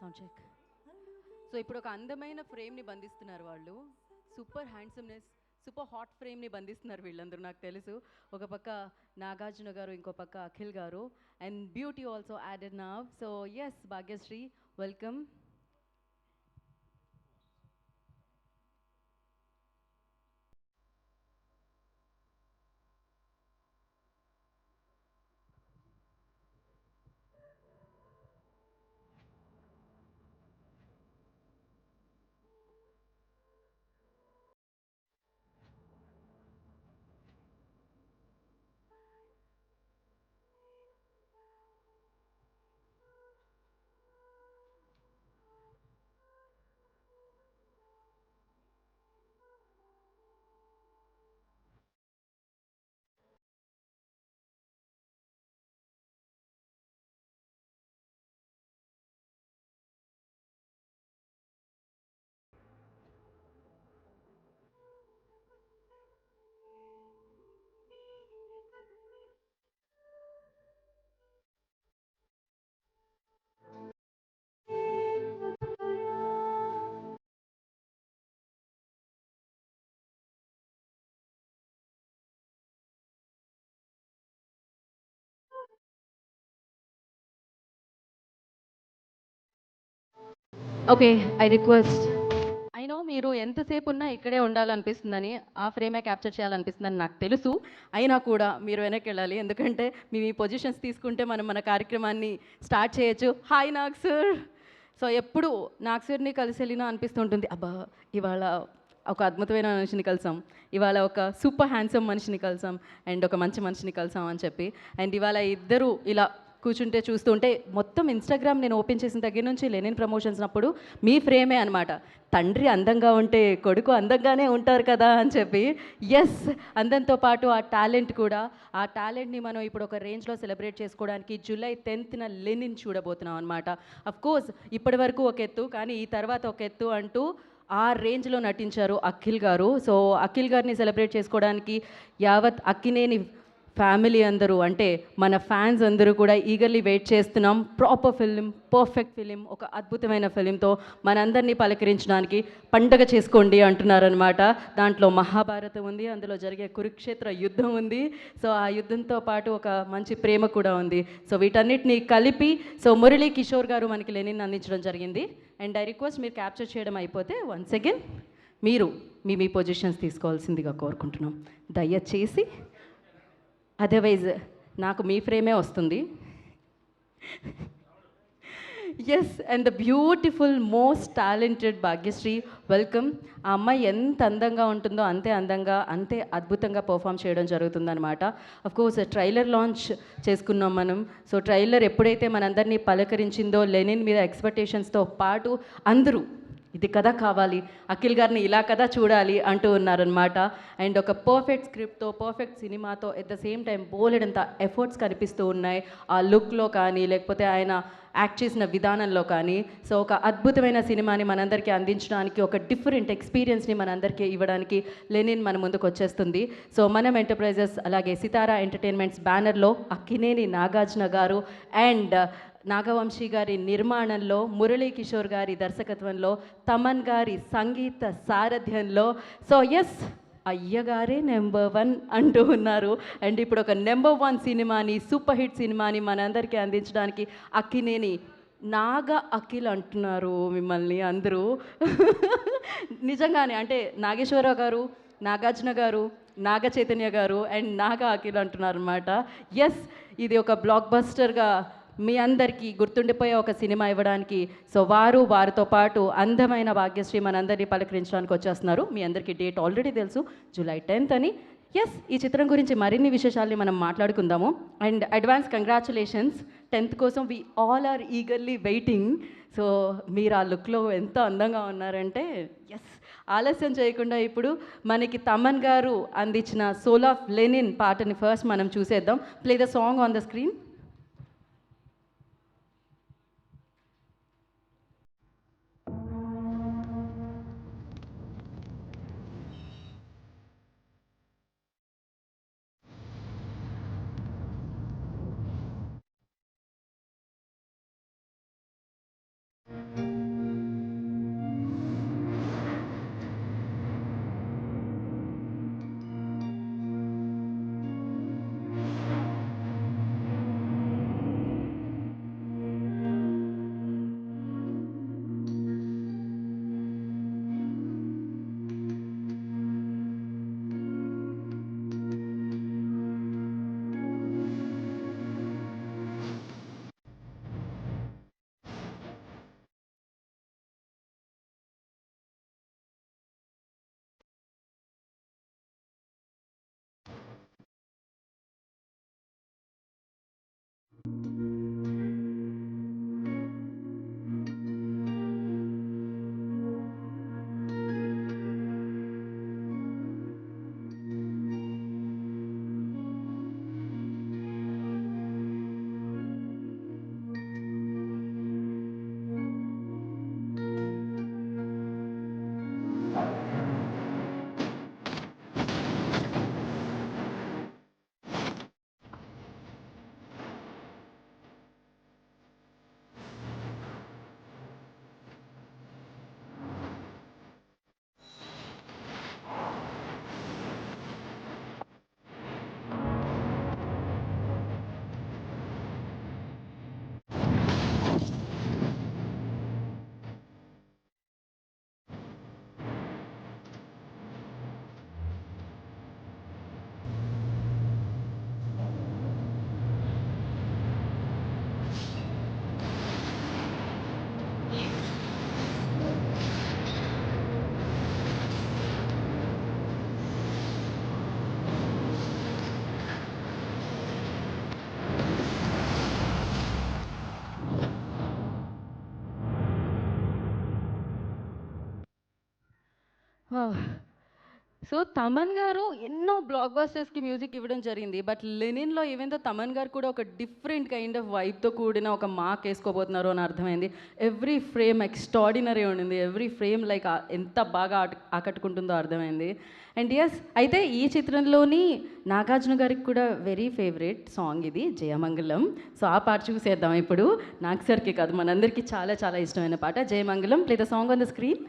Sound check. So ఇప్పుడు ఒక అందమైన ఫ్రేమ్ని బంధిస్తున్నారు వాళ్ళు. సూపర్ హ్యాండ్సమ్నెస్, సూపర్ హాట్ ఫ్రేమ్ని బంధిస్తున్నారు వీళ్ళందరూ. నాకు తెలుసు, ఒక పక్క నాగార్జున గారు, ఇంకో పక్క Akhil garu, and beauty also added now. So yes Bhagyashri, welcome. Okay, I request. అయినో మీరు ఎంతసేపు ఉన్నా ఇక్కడే ఉండాలనిపిస్తుందని, ఆ ఫ్రేమే క్యాప్చర్ చేయాలనిపిస్తుందని నాకు తెలుసు. అయినా కూడా మీరు వెనక్కి వెళ్ళాలి, ఎందుకంటే మీ పొజిషన్స్ తీసుకుంటే మనం మన కార్యక్రమాన్ని స్టార్ట్ చేయొచ్చు. Hi Nag sir. సో ఎప్పుడు నాగ్ సార్ని కలిసి వెళ్ళినా అనిపిస్తుంటుంది, అబ్బా ఇవాళ ఒక అద్భుతమైన మనిషిని కలిసాం, ఇవాళ ఒక సూపర్ హ్యాండ్సమ్ మనిషిని కలిసాం, అండ్ ఒక మంచి మనిషిని కలిసాం అని చెప్పి. అండ్ ఇవాళ ఇద్దరు ఇలా కూర్చుంటే చూస్తుంటే మొత్తం ఇన్స్టాగ్రామ్ నేను ఓపెన్ చేసిన దగ్గర నుంచి లెనిన్ ప్రమోషన్స్ అప్పుడు మీ ఫ్రేమే అనమాట. తండ్రి అందంగా ఉంటే కొడుకు అందంగానే ఉంటారు కదా అని చెప్పి. ఎస్, అందంతో పాటు ఆ టాలెంట్ కూడా, ఆ టాలెంట్ని మనం ఇప్పుడు ఒక రేంజ్లో సెలబ్రేట్ చేసుకోవడానికి జూలై 10th లెనిన్ చూడబోతున్నాం అనమాట. అఫ్కోర్స్ ఇప్పటి వరకు ఒక ఎత్తు, కానీ ఈ తర్వాత ఒక ఎత్తు అంటూ ఆ రేంజ్లో నటించారు అఖిల్ గారు. సో అఖిల్ గారిని సెలబ్రేట్ చేసుకోవడానికి యావత్ అక్కినేని ఫ్యామిలీ అందరూ, అంటే మన ఫ్యాన్స్ అందరూ కూడా ఈగర్లీ వెయిట్ చేస్తున్నాం. ప్రాపర్ ఫిలిం, పర్ఫెక్ట్ ఫిలిం, ఒక అద్భుతమైన ఫిలింతో మనందరినీ పలకరించడానికి పండగ చేసుకోండి అంటున్నారనమాట. దాంట్లో మహాభారతం ఉంది, అందులో జరిగే కురుక్షేత్ర యుద్ధం ఉంది. సో ఆ యుద్ధంతో పాటు ఒక మంచి ప్రేమ కూడా ఉంది. సో వీటన్నిటిని కలిపి సో మురళీ కిషోర్ గారు మనకి లెనిన్ అందించడం జరిగింది. అండ్ ఐ రిక్వెస్ట్, మీరు క్యాప్చర్ చేయడం అయిపోతే వన్స్ అగైన్ మీరు మీ పొజిషన్స్ తీసుకోవాల్సిందిగా కోరుకుంటున్నాం దయచేసి. అదర్వైజ్ నాకు మీ ఫ్రేమే వస్తుంది. Yes, and the beautiful most talented Bhagyashree, welcome. ఆ అమ్మాయి ఎంత అందంగా ఉంటుందో అంతే అందంగా, అంతే అద్భుతంగా పర్ఫామ్ చేయడం జరుగుతుందన్నమాట. అఫ్కోర్స్ ట్రైలర్ లాంచ్ చేసుకున్నాం మనం. సో ట్రైలర్ ఎప్పుడైతే మనందరినీ పలకరించిందో, లెనిన్ మీద ఎక్స్పెక్టేషన్స్తో పాటు అందరూ ఇది కథ కావాలి, అఖిల్ గారిని ఇలా కథ చూడాలి అంటూ ఉన్నారనమాట. అండ్ ఒక పర్ఫెక్ట్ స్క్రిప్ట్తో, పర్ఫెక్ట్ సినిమాతో, ఎట్ ద సేమ్ టైం బోలెడంత ఎఫర్ట్స్ కనిపిస్తూ ఉన్నాయి ఆ లుక్లో కానీ, లేకపోతే ఆయన యాక్ట్ చేసిన విధానంలో కానీ. సో ఒక అద్భుతమైన సినిమాని మనందరికీ అందించడానికి, ఒక డిఫరెంట్ ఎక్స్పీరియన్స్ని మనందరికీ ఇవ్వడానికి లెనిన్ మన ముందుకు వచ్చేస్తుంది. సో మనం ఎంటర్ప్రైజెస్ అలాగే సితారా ఎంటర్టైన్మెంట్స్ బ్యానర్లో అక్కినేని నాగార్జున గారు అండ్ నాగవంశీ గారి నిర్మాణంలో, మురళీ కిషోర్ గారి దర్శకత్వంలో, తమన్ గారి సంగీత సారథ్యంలో, సో ఎస్ అయ్యగారే నెంబర్ 1 అంటూ ఉన్నారు. అండ్ ఇప్పుడు ఒక నెంబర్ 1 సినిమాని, సూపర్ హిట్ సినిమాని మనందరికీ అందించడానికి అక్కినేని నాగ అఖిల్ అంటున్నారు మిమ్మల్ని అందరూ. నిజంగానే అంటే నాగేశ్వరరావు గారు, నాగార్జున గారు, నాగ చైతన్య గారు అండ్ నాగ అఖిల్ అంటున్నారు అనమాట. ఎస్, ఇది ఒక బ్లాక్ బస్టర్గా మీ అందరికీ గుర్తుండిపోయే ఒక సినిమా ఇవ్వడానికి సో వారితో పాటు అందమైన భాగ్యశ్రీ మనందరినీ పలకరించడానికి వచ్చేస్తున్నారు. మీ అందరికీ డేట్ ఆల్రెడీ తెలుసు, జూలై 10th అని. ఎస్, ఈ చిత్రం గురించి మరిన్ని విశేషాలని మనం మాట్లాడుకుందాము. అండ్ అడ్వాన్స్ కంగ్రాచులేషన్స్ 10th కోసం. We all are eagerly waiting. So మీరు ఆ లుక్లో ఎంత అందంగా ఉన్నారంటే ఎస్, ఆలస్యం చేయకుండా ఇప్పుడు మనకి తమన్ గారు అందించిన సోల్ ఆఫ్ లెనిన్ పాటని ఫస్ట్ మనం చూసేద్దాం. Play the song on the screen. So Thaman గారు ఎన్నో బ్లాక్ బస్టర్స్కి మ్యూజిక్ ఇవ్వడం జరిగింది. బట్ లెనిన్లో ఈవెన్ దో తమన్ గారు కూడా ఒక డిఫరెంట్ కైండ్ ఆఫ్ వైబ్తో కూడిన ఒక మార్క్ వేసుకోబోతున్నారు అని అర్థమైంది. ఎవ్రీ ఫ్రేమ్ ఎక్స్ట్రాడినరీ ఉండింది. ఎవ్రీ ఫ్రేమ్ లైక్ ఎంత బాగా ఆకట్టుకుంటుందో అర్థమైంది. అండ్ ఎస్, అయితే ఈ చిత్రంలోని నాగార్జున గారికి కూడా వెరీ ఫేవరెట్ సాంగ్ ఇది జయమంగళం. సో ఆ పాట చూసేద్దాం ఇప్పుడు. నాగ్ సార్కి కాదు, మనందరికీ చాలా చాలా ఇష్టమైన పాట జయమంగళం. Play the song on the screen.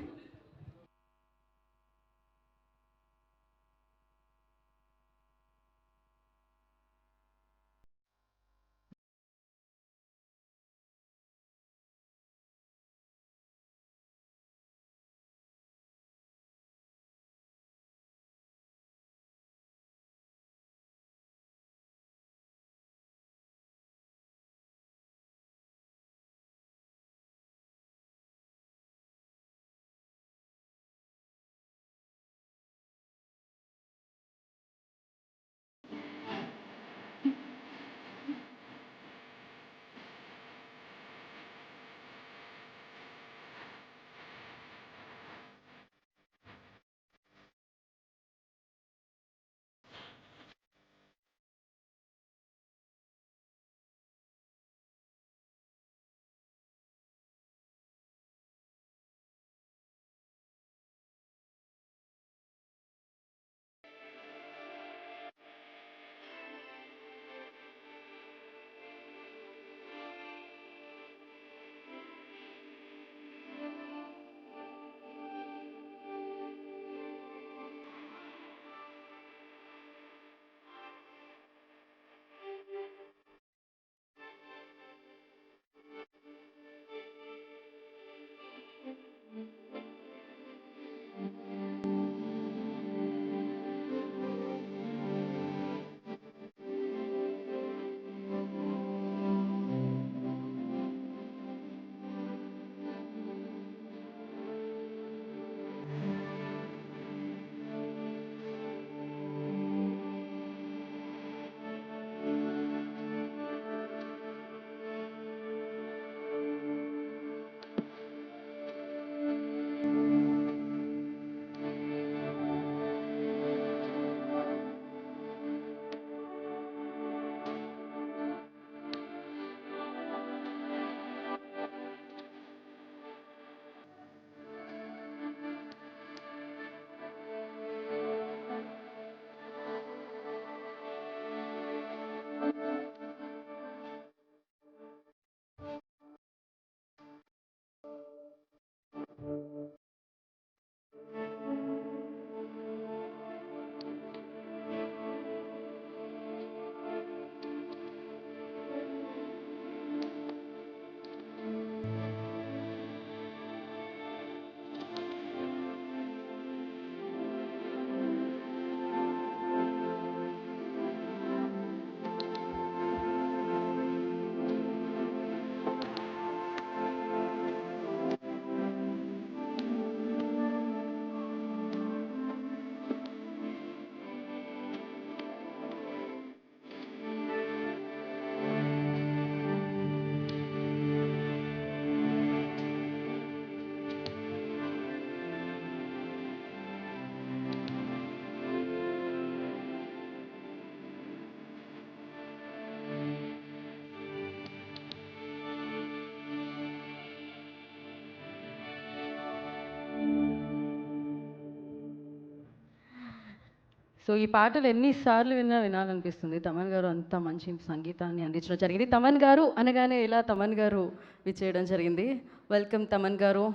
So ఈ పాటలు ఎన్నిసార్లు వినాలనిపిస్తుంది. తమన్ గారు అంత మంచి సంగీతాన్ని అందించడం జరిగింది. తమన్ గారు అనగానే ఇలా తమన్ గారు విచ్చేయడం జరిగింది. వెల్కమ్ తమన్ గారు.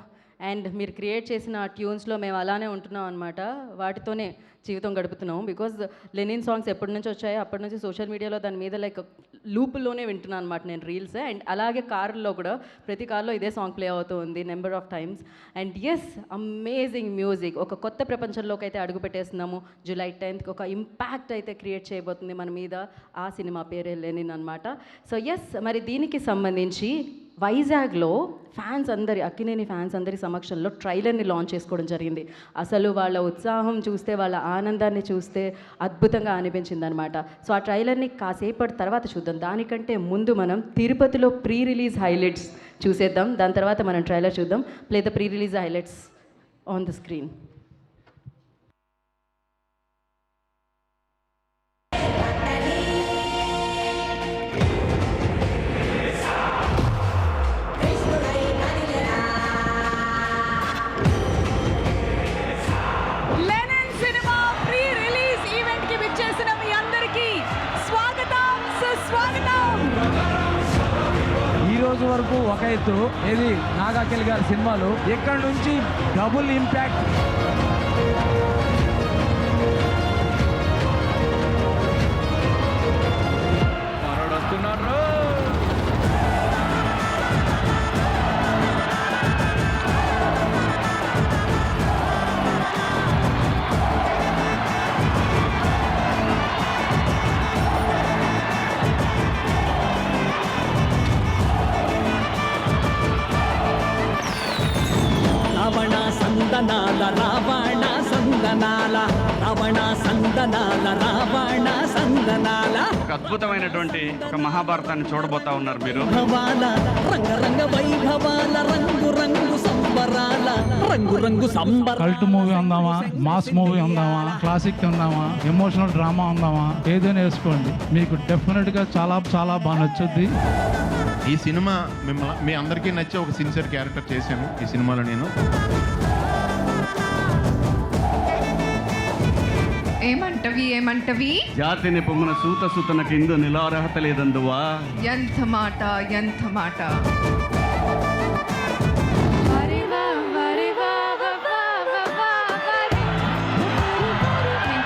అండ్ మీరు క్రియేట్ చేసిన ఆ ట్యూన్స్లో మేము అలానే ఉంటున్నాం అనమాట. వాటితోనే జీవితం గడుపుతున్నాం. బికాజ్ లెనిన్ సాంగ్స్ ఎప్పటి నుంచి వచ్చాయో అప్పటి నుంచి సోషల్ మీడియాలో దాని మీద లైక్ లూపుల్లోనే వింటున్నాను అనమాట నేను రీల్స్. అండ్ అలాగే కార్లో కూడా ప్రతి కార్లో ఇదే సాంగ్ ప్లే అవుతూ ఉంది number of times. And yes, amazing music. ఒక కొత్త ప్రపంచంలోకి అయితే అడుగు పెట్టేస్తున్నాము. జూలై 10th ఒక ఇంపాక్ట్ అయితే క్రియేట్ చేయబోతుంది మన మీద. ఆ సినిమా పేరే లెనిన్ అనమాట. సో ఎస్, మరి దీనికి సంబంధించి వైజాగ్లో ఫ్యాన్స్ అందరి, అక్కినేని ఫ్యాన్స్ అందరి సమక్షంలో ట్రైలర్ని లాంచ్ చేసుకోవడం జరిగింది. అసలు వాళ్ళ ఉత్సాహం చూస్తే, వాళ్ళ ఆనందాన్ని చూస్తే అద్భుతంగా అనిపించింది అనమాట. సో ఆ ట్రైలర్ని కాసేపటి తర్వాత చూద్దాం. దానికంటే ముందు మనం తిరుపతిలో ప్రీ రిలీజ్ హైలైట్స్ చూసేద్దాం. దాని తర్వాత మనం ట్రైలర్ చూద్దాం. Play the pre release highlights on the screen. ఈ రోజు వరకు ఒక ఎత్తు ఏది నాగార్జున గారి సినిమాలు, ఇక్కడ నుంచి డబుల్ ఇంపాక్ట్. వస్తున్నారు. రావణ సందనాల రావణ సందనాల రావణ సందనాల రావణ సందనాల అద్భుతమైనటువంటి ఒక మహాభారతాన్ని చూడబోతా ఉన్నారు మీరు. భవాల రంగరంగ వైభవాల రంగు రంగు సంబరాల రంగు రంగు సంబర. కల్ట్ మూవీ ఉందామా, మాస్ మూవీ ఉందామా, క్లాసిక్ ఉందామా, ఎమోషనల్ డ్రామా ఉందామా, ఏదైనా వేసుకోండి, మీకు డెఫినెట్ గా చాలా చాలా బాగా నచ్చుద్ది. ఈ సినిమా మీ అందరికీ నచ్చే ఒక సిన్సియర్ క్యారెక్టర్ చేశాను ఈ సినిమాలో నేను. ఏమంటవి జాతిని పొమ్మన సూత సుతన కింద నిలార్హత లేదందువా. ఎంత మాట నేను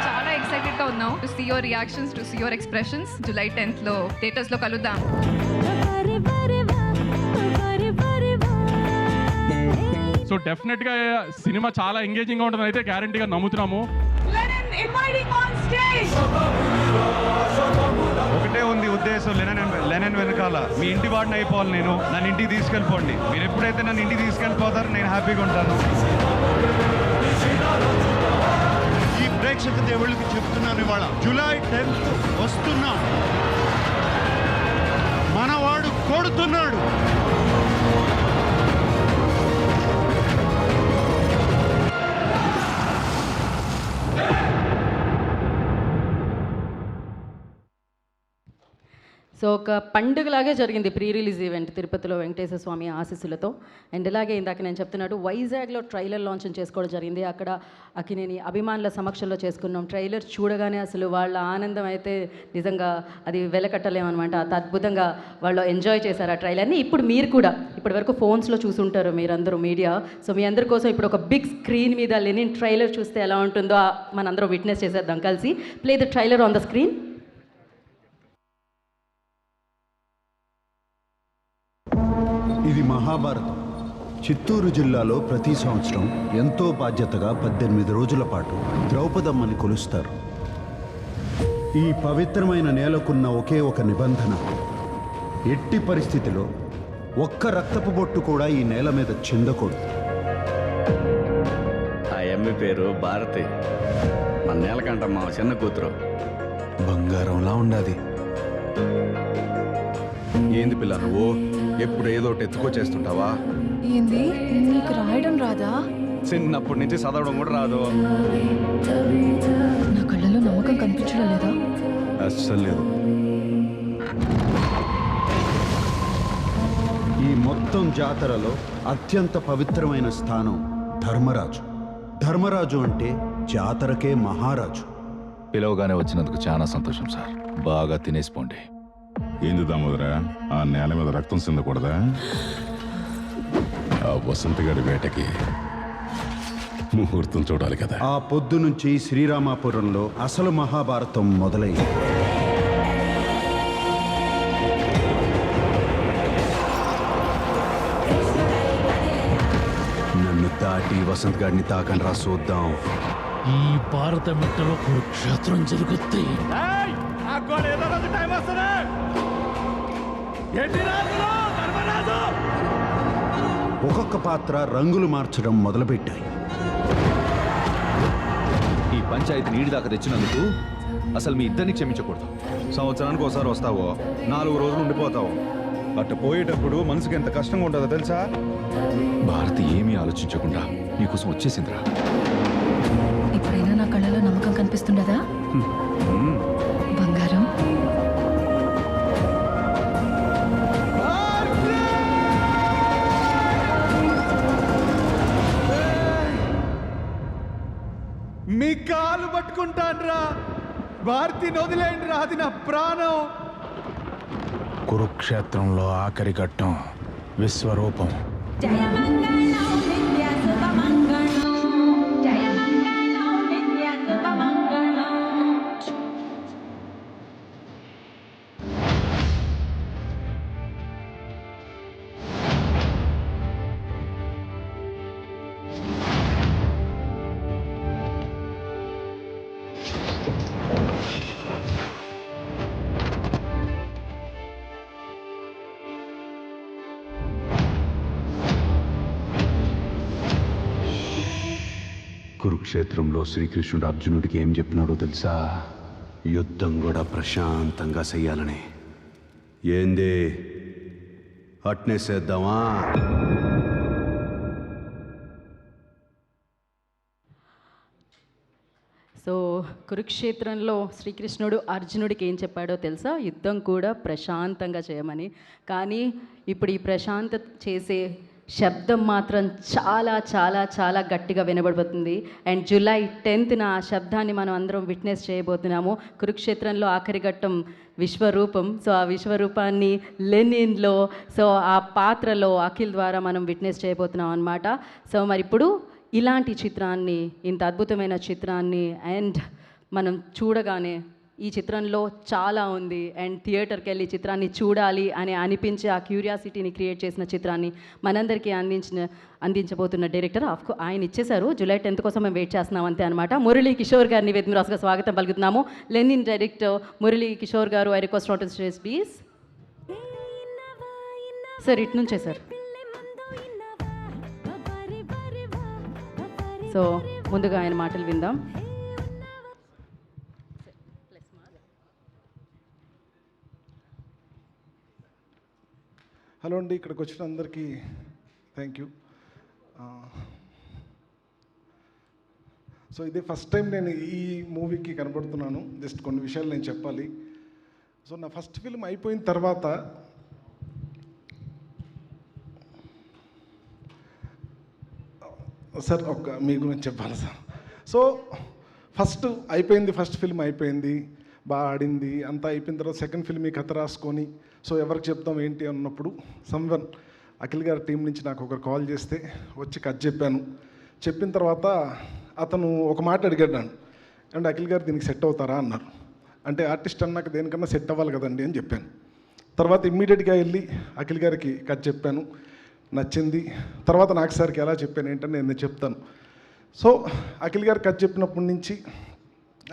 చాలా ఎక్సైటెడ్ గా ఉన్నాం to see your reactions, to see your expressions. July 10th లో థియేటర్స్ లో కలుద్దాం. సో డెఫినెట్ గా సినిమా చాలా ఎంగేజింగ్ గా ఉంటుంది అయితే గ్యారంటీగా నమ్ముతున్నాము. ఒకటే ఉంది ఉద్దేశం, లెనన్ వెనకాల మీ ఇంటి వాడిని అయిపోవాలి నేను. నన్ను ఇంటికి తీసుకెళ్ళిపోండి. మీరు ఎప్పుడైతే నన్ను ఇంటికి తీసుకెళ్ళిపోతారో నేను హ్యాపీగా ఉంటాను. ఈ ప్రేక్షక దేవుళ్ళకి చెప్తున్నాను, ఇవాళ జూలై 10th వస్తున్నాం. మనవాడు కొడుతున్నాడు. సో ఒక పండుగలాగే జరిగింది ప్రీ రిలీజ్ ఈవెంట్ తిరుపతిలో వెంకటేశ్వర స్వామి ఆశీస్సులతో. అండ్ ఇలాగే ఇందాక నేను చెప్తున్నట్టు వైజాగ్లో ట్రైలర్ లాంచ్ చేసుకోవడం జరిగింది. అక్కడ అక్కినేని అభిమానుల సమక్షంలో చేసుకున్నాం. ట్రైలర్ చూడగానే అసలు వాళ్ళ ఆనందం అయితే నిజంగా అది వెలకట్టలేమన్నమాట. అంత అద్భుతంగా వాళ్ళు ఎంజాయ్ చేశారు ఆ ట్రైలర్ని. ఇప్పుడు మీరు కూడా ఇప్పటి వరకు ఫోన్స్లో చూసుంటారు మీరందరూ మీడియా. సో మీ అందరి కోసం ఇప్పుడు ఒక బిగ్ స్క్రీన్ మీద లెనిన్ ట్రైలర్ చూస్తే ఎలా ఉంటుందో మనందరం విట్నెస్ చేసేద్దాం కలిసి. Play the trailer on the screen. ఇది మహాభారతం. చిత్తూరు జిల్లాలో ప్రతి సంవత్సరం ఎంతో బాధ్యతగా 18 రోజుల పాటు ద్రౌపదమ్మని కొలుస్తారు. ఈ పవిత్రమైన నేలకున్న ఒకే ఒక నిబంధన, ఎట్టి పరిస్థితిలో ఒక్క రక్తపు బొట్టు కూడా ఈ నేల మీద చిందకూడదు. ఆ అమ్మి పేరు భారతి. మన నేలకంట మా చిన్న కూతురు. బంగారంలా ఉండాది. ఏంది పిల్ల నువ్వు ఎప్పుడు ఏదో ఒకటి ఎత్తుకొచ్చేస్తుంటావా? ఏంది, నీకు రాయడం రాదా? చిన్నప్పటి నుంచి చదవడం కూడా రాదు. నా కళ్ళలో నమ్మకం కనిపించడం లేదా? అస్సలు లేదు. ఈ మొత్తం జాతరలో అత్యంత పవిత్రమైన స్థానం ధర్మరాజు. ధర్మరాజు అంటే జాతరకే మహారాజు. పిలవగానే వచ్చినందుకు చాలా సంతోషం సార్. బాగా తినేసిపోండి. ఏంది దామోదరా, ఆ నేల మీద రక్తం చిందకూడదా? ఆ వసంత గారి వేటకి ముహూర్తం చూడాలి కదా. ఆ పొద్దు నుంచి శ్రీరామాపురంలో అసలు మహాభారతం మొదలైంది. నన్ను దాటి వసంత్ గారిని తాకండి రా చూద్దాం. ఈ భారత మెట్టలో కురుక్షేత్రం జరుగుద్ది. ఒక్కొక్క పాత్ర రంగులు మార్చడం మొదలుపెట్టాయి. ఈ పంచాయతీ నీడి దాకా తెచ్చినందుకు అసలు మీ ఇద్దరిని క్షమించకూడదు. సంవత్సరానికి ఒకసారి వస్తావో 4 రోజులు ఉండిపోతావు. అట్ట పోయేటప్పుడు మనసుకి ఎంత కష్టంగా ఉంటుందో తెలుసా? భారతి ఏమీ ఆలోచించకుండా నీకోసం వచ్చేసిందిరా. ఇప్పుడైనా నా కళ్ళలో నమ్మకం కనిపిస్తుండదా బంగారం? మీ కాలు పట్టుకుంటాన్రా, భారతిని వదిలేండి రా, అది నా ప్రాణం. కురుక్షేత్రంలో ఆఖరి ఘట్టం విశ్వరూపం. కురుక్షేత్రంలో శ్రీకృష్ణుడు అర్జునుడికి ఏం చెప్పినాడో తెలుసా? యుద్ధం కూడా ప్రశాంతంగా చెయ్యాలని. ఏంది అట్నే చేద్దామా? సో కురుక్షేత్రంలో శ్రీకృష్ణుడు అర్జునుడికి ఏం చెప్పాడో తెలుసా? యుద్ధం కూడా ప్రశాంతంగా చేయమని. కానీ ఇప్పుడు ఈ ప్రశాంత చేసే శబ్దం మాత్రం చాలా చాలా చాలా గట్టిగా వినబడిపోతుంది. అండ్ జూలై 10న ఆ శబ్దాన్ని మనం అందరం విట్నెస్ చేయబోతున్నాము. కురుక్షేత్రంలో ఆఖరి ఘట్టం విశ్వరూపం. సో ఆ విశ్వరూపాన్ని లెనిన్లో, సో ఆ పాత్రలో అఖిల్ ద్వారా మనం విట్నెస్ చేయబోతున్నాం అన్నమాట. సో మరి ఇప్పుడు ఇలాంటి చిత్రాన్ని, ఇంత అద్భుతమైన చిత్రాన్ని అండ్ మనం చూడగానే ఈ చిత్రంలో చాలా ఉంది అండ్ థియేటర్కి వెళ్ళి చిత్రాన్ని చూడాలి అని అనిపించే ఆ క్యూరియాసిటీని క్రియేట్ చేసిన చిత్రాన్ని మనందరికీ అందించబోతున్న డైరెక్టర్ ఆయన ఇచ్చేశారు. జూలై 10th కోసం మేము వెయిట్ చేస్తున్నాం అంతే అనమాట. మురళీ కిషోర్ గారిని వేదికగా స్వాగతం పలుకుతున్నాము. లెనిన్ డైరెక్టర్ మురళీ కిషోర్ గారు, I request not to stage please. Sir ఇటు నుంచే సార్. సో ముందుగా ఆయన మాటలు విందాం. హలో అండి, ఇక్కడికి వచ్చిన అందరికీ థ్యాంక్ యూ. సో ఇదే ఫస్ట్ టైం నేను ఈ మూవీకి కనబడుతున్నాను. జస్ట్ కొన్ని విషయాలు నేను చెప్పాలి. సో నా ఫస్ట్ ఫిల్మ్ అయిపోయిన తర్వాత సార్ మీ గురించి చెప్పాలి సార్. సో ఫస్ట్ ఫిల్మ్ అయిపోయింది, బాగా ఆడింది, అంతా అయిపోయిన తర్వాత సెకండ్ ఫిల్మ్ ఈ కథ రాసుకొని సో ఎవరికి చెప్తాం ఏంటి అన్నప్పుడు సమ్వన్ అఖిల్ గారి టీం నుంచి నాకు ఒకరు కాల్ చేస్తే వచ్చి కథ చెప్పాను. చెప్పిన తర్వాత అతను ఒక మాట అడిగాడు నన్ను, అండ్ అఖిల్ గారు దీనికి సెట్ అవుతారా అన్నారు. అంటే ఆర్టిస్ట్ అన్నాక దేనికన్నా సెట్ అవ్వాలి కదండి అని చెప్పాను. తర్వాత ఇమ్మీడియట్గా వెళ్ళి అఖిల్ గారికి కథ చెప్పాను, నచ్చింది. తర్వాత నాకు సార్కి ఎలా చెప్పాను ఏంటని నేను చెప్తాను. సో అఖిల్ గారు కథ చెప్పినప్పటి నుంచి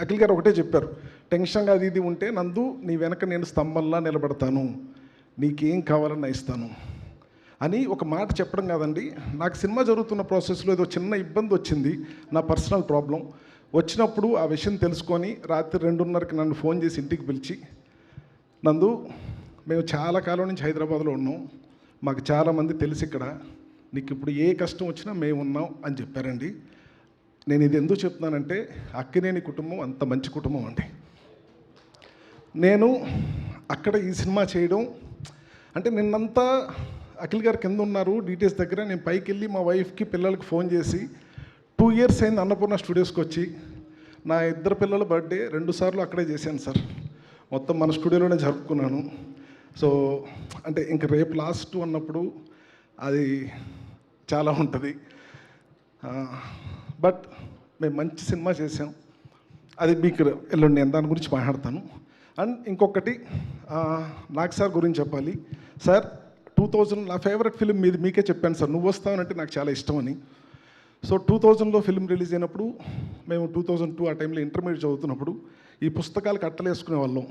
అఖిల్ గారు ఒకటే చెప్పారు, టెన్షన్గా అది ఇది ఉంటే నందు నీ వెనక నేను స్తంభంలా నిలబడతాను, నీకేం కావాలన్నా ఇస్తాను అని ఒక మాట చెప్పడం కాదండి. నాకు సినిమా జరుగుతున్న ప్రాసెస్లో ఏదో చిన్న ఇబ్బంది వచ్చింది, నా పర్సనల్ ప్రాబ్లం వచ్చినప్పుడు ఆ విషయం తెలుసుకొని రాత్రి 2:30కి నన్ను ఫోన్ చేసి ఇంటికి పిలిచి, నందు మేము చాలా కాలం నుంచి హైదరాబాద్లో ఉన్నాం, మాకు చాలామంది తెలిసి ఇక్కడ, నీకు ఇప్పుడు ఏ కష్టం వచ్చినా మేము ఉన్నాం అని చెప్పారండి. నేను ఇది ఎందుకు చెప్తున్నానంటే అక్కినేని కుటుంబం అంత మంచి కుటుంబం అండి. నేను అక్కడ ఈ సినిమా చేయడం అంటే నిన్నంతా అఖిల్ గారు కింద ఉన్నారు డీటెయిల్స్ దగ్గర, నేను పైకి వెళ్ళి మా వైఫ్కి పిల్లలకి ఫోన్ చేసి 2 years అయింది అన్నపూర్ణ స్టూడియోస్కి వచ్చి నా ఇద్దరు పిల్లల బర్త్డే 2 సార్లు అక్కడే చేశాను సార్. మొత్తం మన స్టూడియోలోనే జరుపుకున్నాను. సో అంటే ఇంక రేపు లాస్ట్ అన్నప్పుడు అది చాలా ఉంటుంది. బట్ మేము మంచి సినిమా చేసాం. అది మీకు ఎల్లుండి నేను దాని గురించి మాట్లాడతాను. అండ్ ఇంకొకటి నాగ్ సార్ గురించి చెప్పాలి. సార్ 2000 నా ఫేవరెట్ ఫిలిం మీది మీకే చెప్పాను సార్, నువ్వు వస్తావనంటే నాకు చాలా ఇష్టమని. సో 2000లో ఫిలిం రిలీజ్ అయినప్పుడు మేము 2002 ఆ టైంలో ఇంటర్మీడియట్ చదువుతున్నప్పుడు ఈ పుస్తకాలకు అట్టలేసుకునే వాళ్ళం.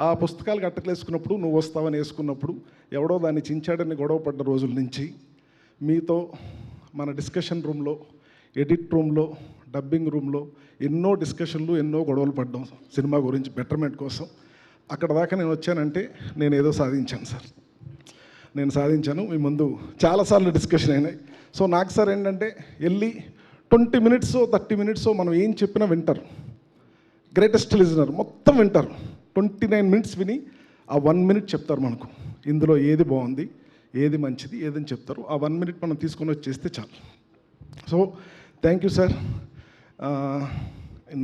ఆ పుస్తకాలకు అట్టలేసుకున్నప్పుడు నువ్వు వస్తావని వేసుకున్నప్పుడు ఎవడో దాన్ని చించాడని గొడవ పడ్డ రోజుల నుంచి మీతో మన డిస్కషన్ రూమ్లో, ఎడిట్ రూమ్లో, డబ్బింగ్ రూమ్లో ఎన్నో డిస్కషన్లు, ఎన్నో గొడవలు పడ్డాం సినిమా గురించి బెటర్మెంట్ కోసం. అక్కడ దాకా నేను వచ్చానంటే నేను ఏదో సాధించాను సార్. నేను సాధించాను. మీ ముందు చాలాసార్లు డిస్కషన్ అయినాయి. సో నాకు సార్ ఏంటంటే వెళ్ళి 20 minutes 30 minutes మనం ఏం చెప్పినా వింటారు. గ్రేటెస్ట్ లిజనర్ మొత్తం వింటారు. 29 minutes విని ఆ 1 minute చెప్తారు మనకు, ఇందులో ఏది బాగుంది, ఏది మంచిది, ఏదని చెప్తారు. ఆ 1 minute మనం తీసుకొని వచ్చేస్తే చాలు. సో థ్యాంక్ యూ సార్,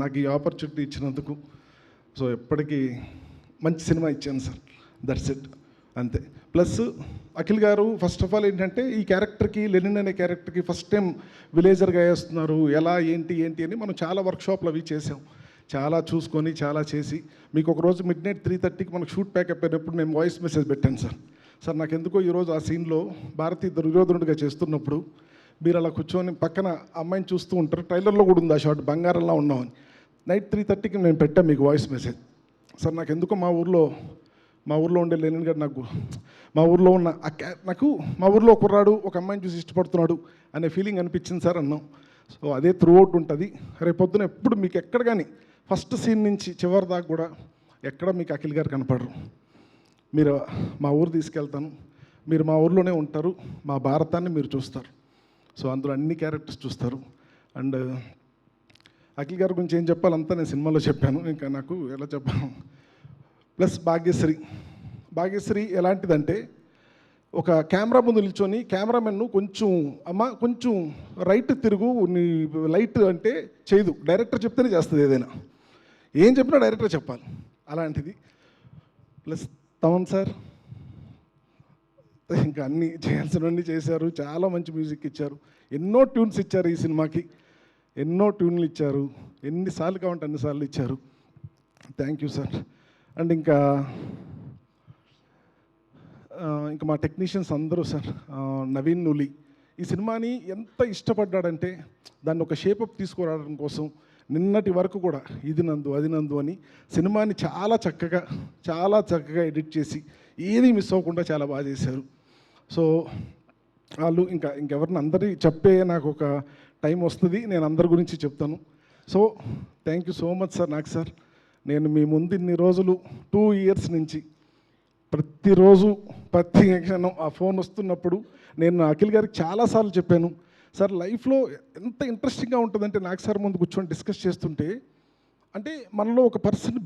నాకు ఈ ఆపర్చునిటీ ఇచ్చినందుకు. సో ఎప్పటికీ మంచి సినిమా ఇచ్చాను సార్, దట్స్ ఇట్, అంతే. ప్లస్ అఖిల్ గారు ఫస్ట్ ఆఫ్ ఆల్ ఏంటంటే ఈ క్యారెక్టర్కి, లెనిన్ అనే క్యారెక్టర్కి ఫస్ట్ టైం విలేజర్గా వేస్తున్నారు, ఎలా ఏంటి అని మనం చాలా వర్క్షాప్లు అవి చేసాం. చాలా చూసుకొని చాలా చేసి మీకు ఒకరోజు midnight 3:30కి మనకు షూట్ ప్యాకప్ అయినప్పుడు నేను వాయిస్ మెసేజ్ పెట్టాను సార్. సార్ నాకు ఎందుకో ఈరోజు ఆ సీన్లో భారతీ దుర్యోధనుడిగా చేస్తున్నప్పుడు మీరు అలా కూర్చొని పక్కన అమ్మాయిని చూస్తూ ఉంటారు, ట్రైలర్లో కూడా ఉంది ఆ షాట్, బంగారంలా ఉన్నామని. నైట్ 3:30కి నేను పెట్టాను మీకు వాయిస్ మెసేజ్. సార్ నాకు ఎందుకో మా ఊర్లో ఉండే లెనిన్ గారు నాకు మా ఊర్లో ఉన్న నాకు మా ఊర్లో ఒక కుర్రాడు ఒక అమ్మాయిని చూసి ఇష్టపడుతున్నాడు అనే ఫీలింగ్ అనిపించింది సార్ అన్నాం. సో అదే త్రూ అవుట్ ఉంటుంది. రేపొద్దున ఎప్పుడు మీకు ఎక్కడ కానీ ఫస్ట్ సీన్ నుంచి చివరి దాకా కూడా ఎక్కడ మీకు అఖిల్ గారు కనపడరు. మీరు మా ఊరు తీసుకెళ్తాను, మీరు మా ఊర్లోనే ఉంటారు, మా భారతాన్ని మీరు చూస్తారు. సో అందులో అన్ని క్యారెక్టర్స్ చూస్తారు. అండ్ అఖిల్ గారి గురించి ఏం చెప్పాలంతా నేను సినిమాలో చెప్పాను, ఇంకా నాకు ఎలా చెప్పాను. ప్లస్ భాగ్యశ్రీ ఎలాంటిదంటే ఒక కెమెరా ముందు నిల్చొని కెమెరామెన్ను కొంచెం రైట్ తిరుగు, నీ లైట్ అంటే చేయదు, డైరెక్టర్ చెప్తేనే చేస్తుంది. ఏదైనా ఏం చెప్పినా డైరెక్టర్ చెప్పాలి, అలాంటిది. ప్లస్ తమన్ సార్ ఇంకా అన్నీ చేయాల్సినవన్నీ చేశారు. చాలా మంచి మ్యూజిక్ ఇచ్చారు, ఎన్నో ట్యూన్స్ ఇచ్చారు ఈ సినిమాకి, ఎన్నో ట్యూన్లు ఇచ్చారు, ఎన్నిసార్లు కావాలంటే అన్నిసార్లు ఇచ్చారు. Thank you sir. అండ్ ఇంకా మా టెక్నీషియన్స్ అందరూ సార్, నవీన్ నులి ఈ సినిమాని ఎంత ఇష్టపడ్డాడంటే దాన్ని ఒక షేపప్ తీసుకురావడం కోసం నిన్నటి వరకు కూడా ఇది నందు అది నందు అని సినిమాని చాలా చక్కగా ఎడిట్ చేసి ఏది మిస్ అవ్వకుండా చాలా బాగా చేశారు. సో వాళ్ళు ఇంకెవరిని అందరి చెప్పే నాకు ఒక టైం వస్తుంది, నేను అందరి గురించి చెప్తాను. So thank you so much sir. నాకు సార్ నేను మీ ముందు ఇన్ని రోజులు 2 years నుంచి ప్రతిరోజు ప్రతి క్షణం ఆ ఫోన్ వస్తున్నప్పుడు నేను అఖిల్ గారికి చాలాసార్లు చెప్పాను, సార్ లైఫ్లో ఎంత ఇంట్రెస్టింగ్గా ఉంటుందంటే నాకు సార్ ముందు కూర్చొని డిస్కస్ చేస్తుంటే, అంటే మనలో ఒక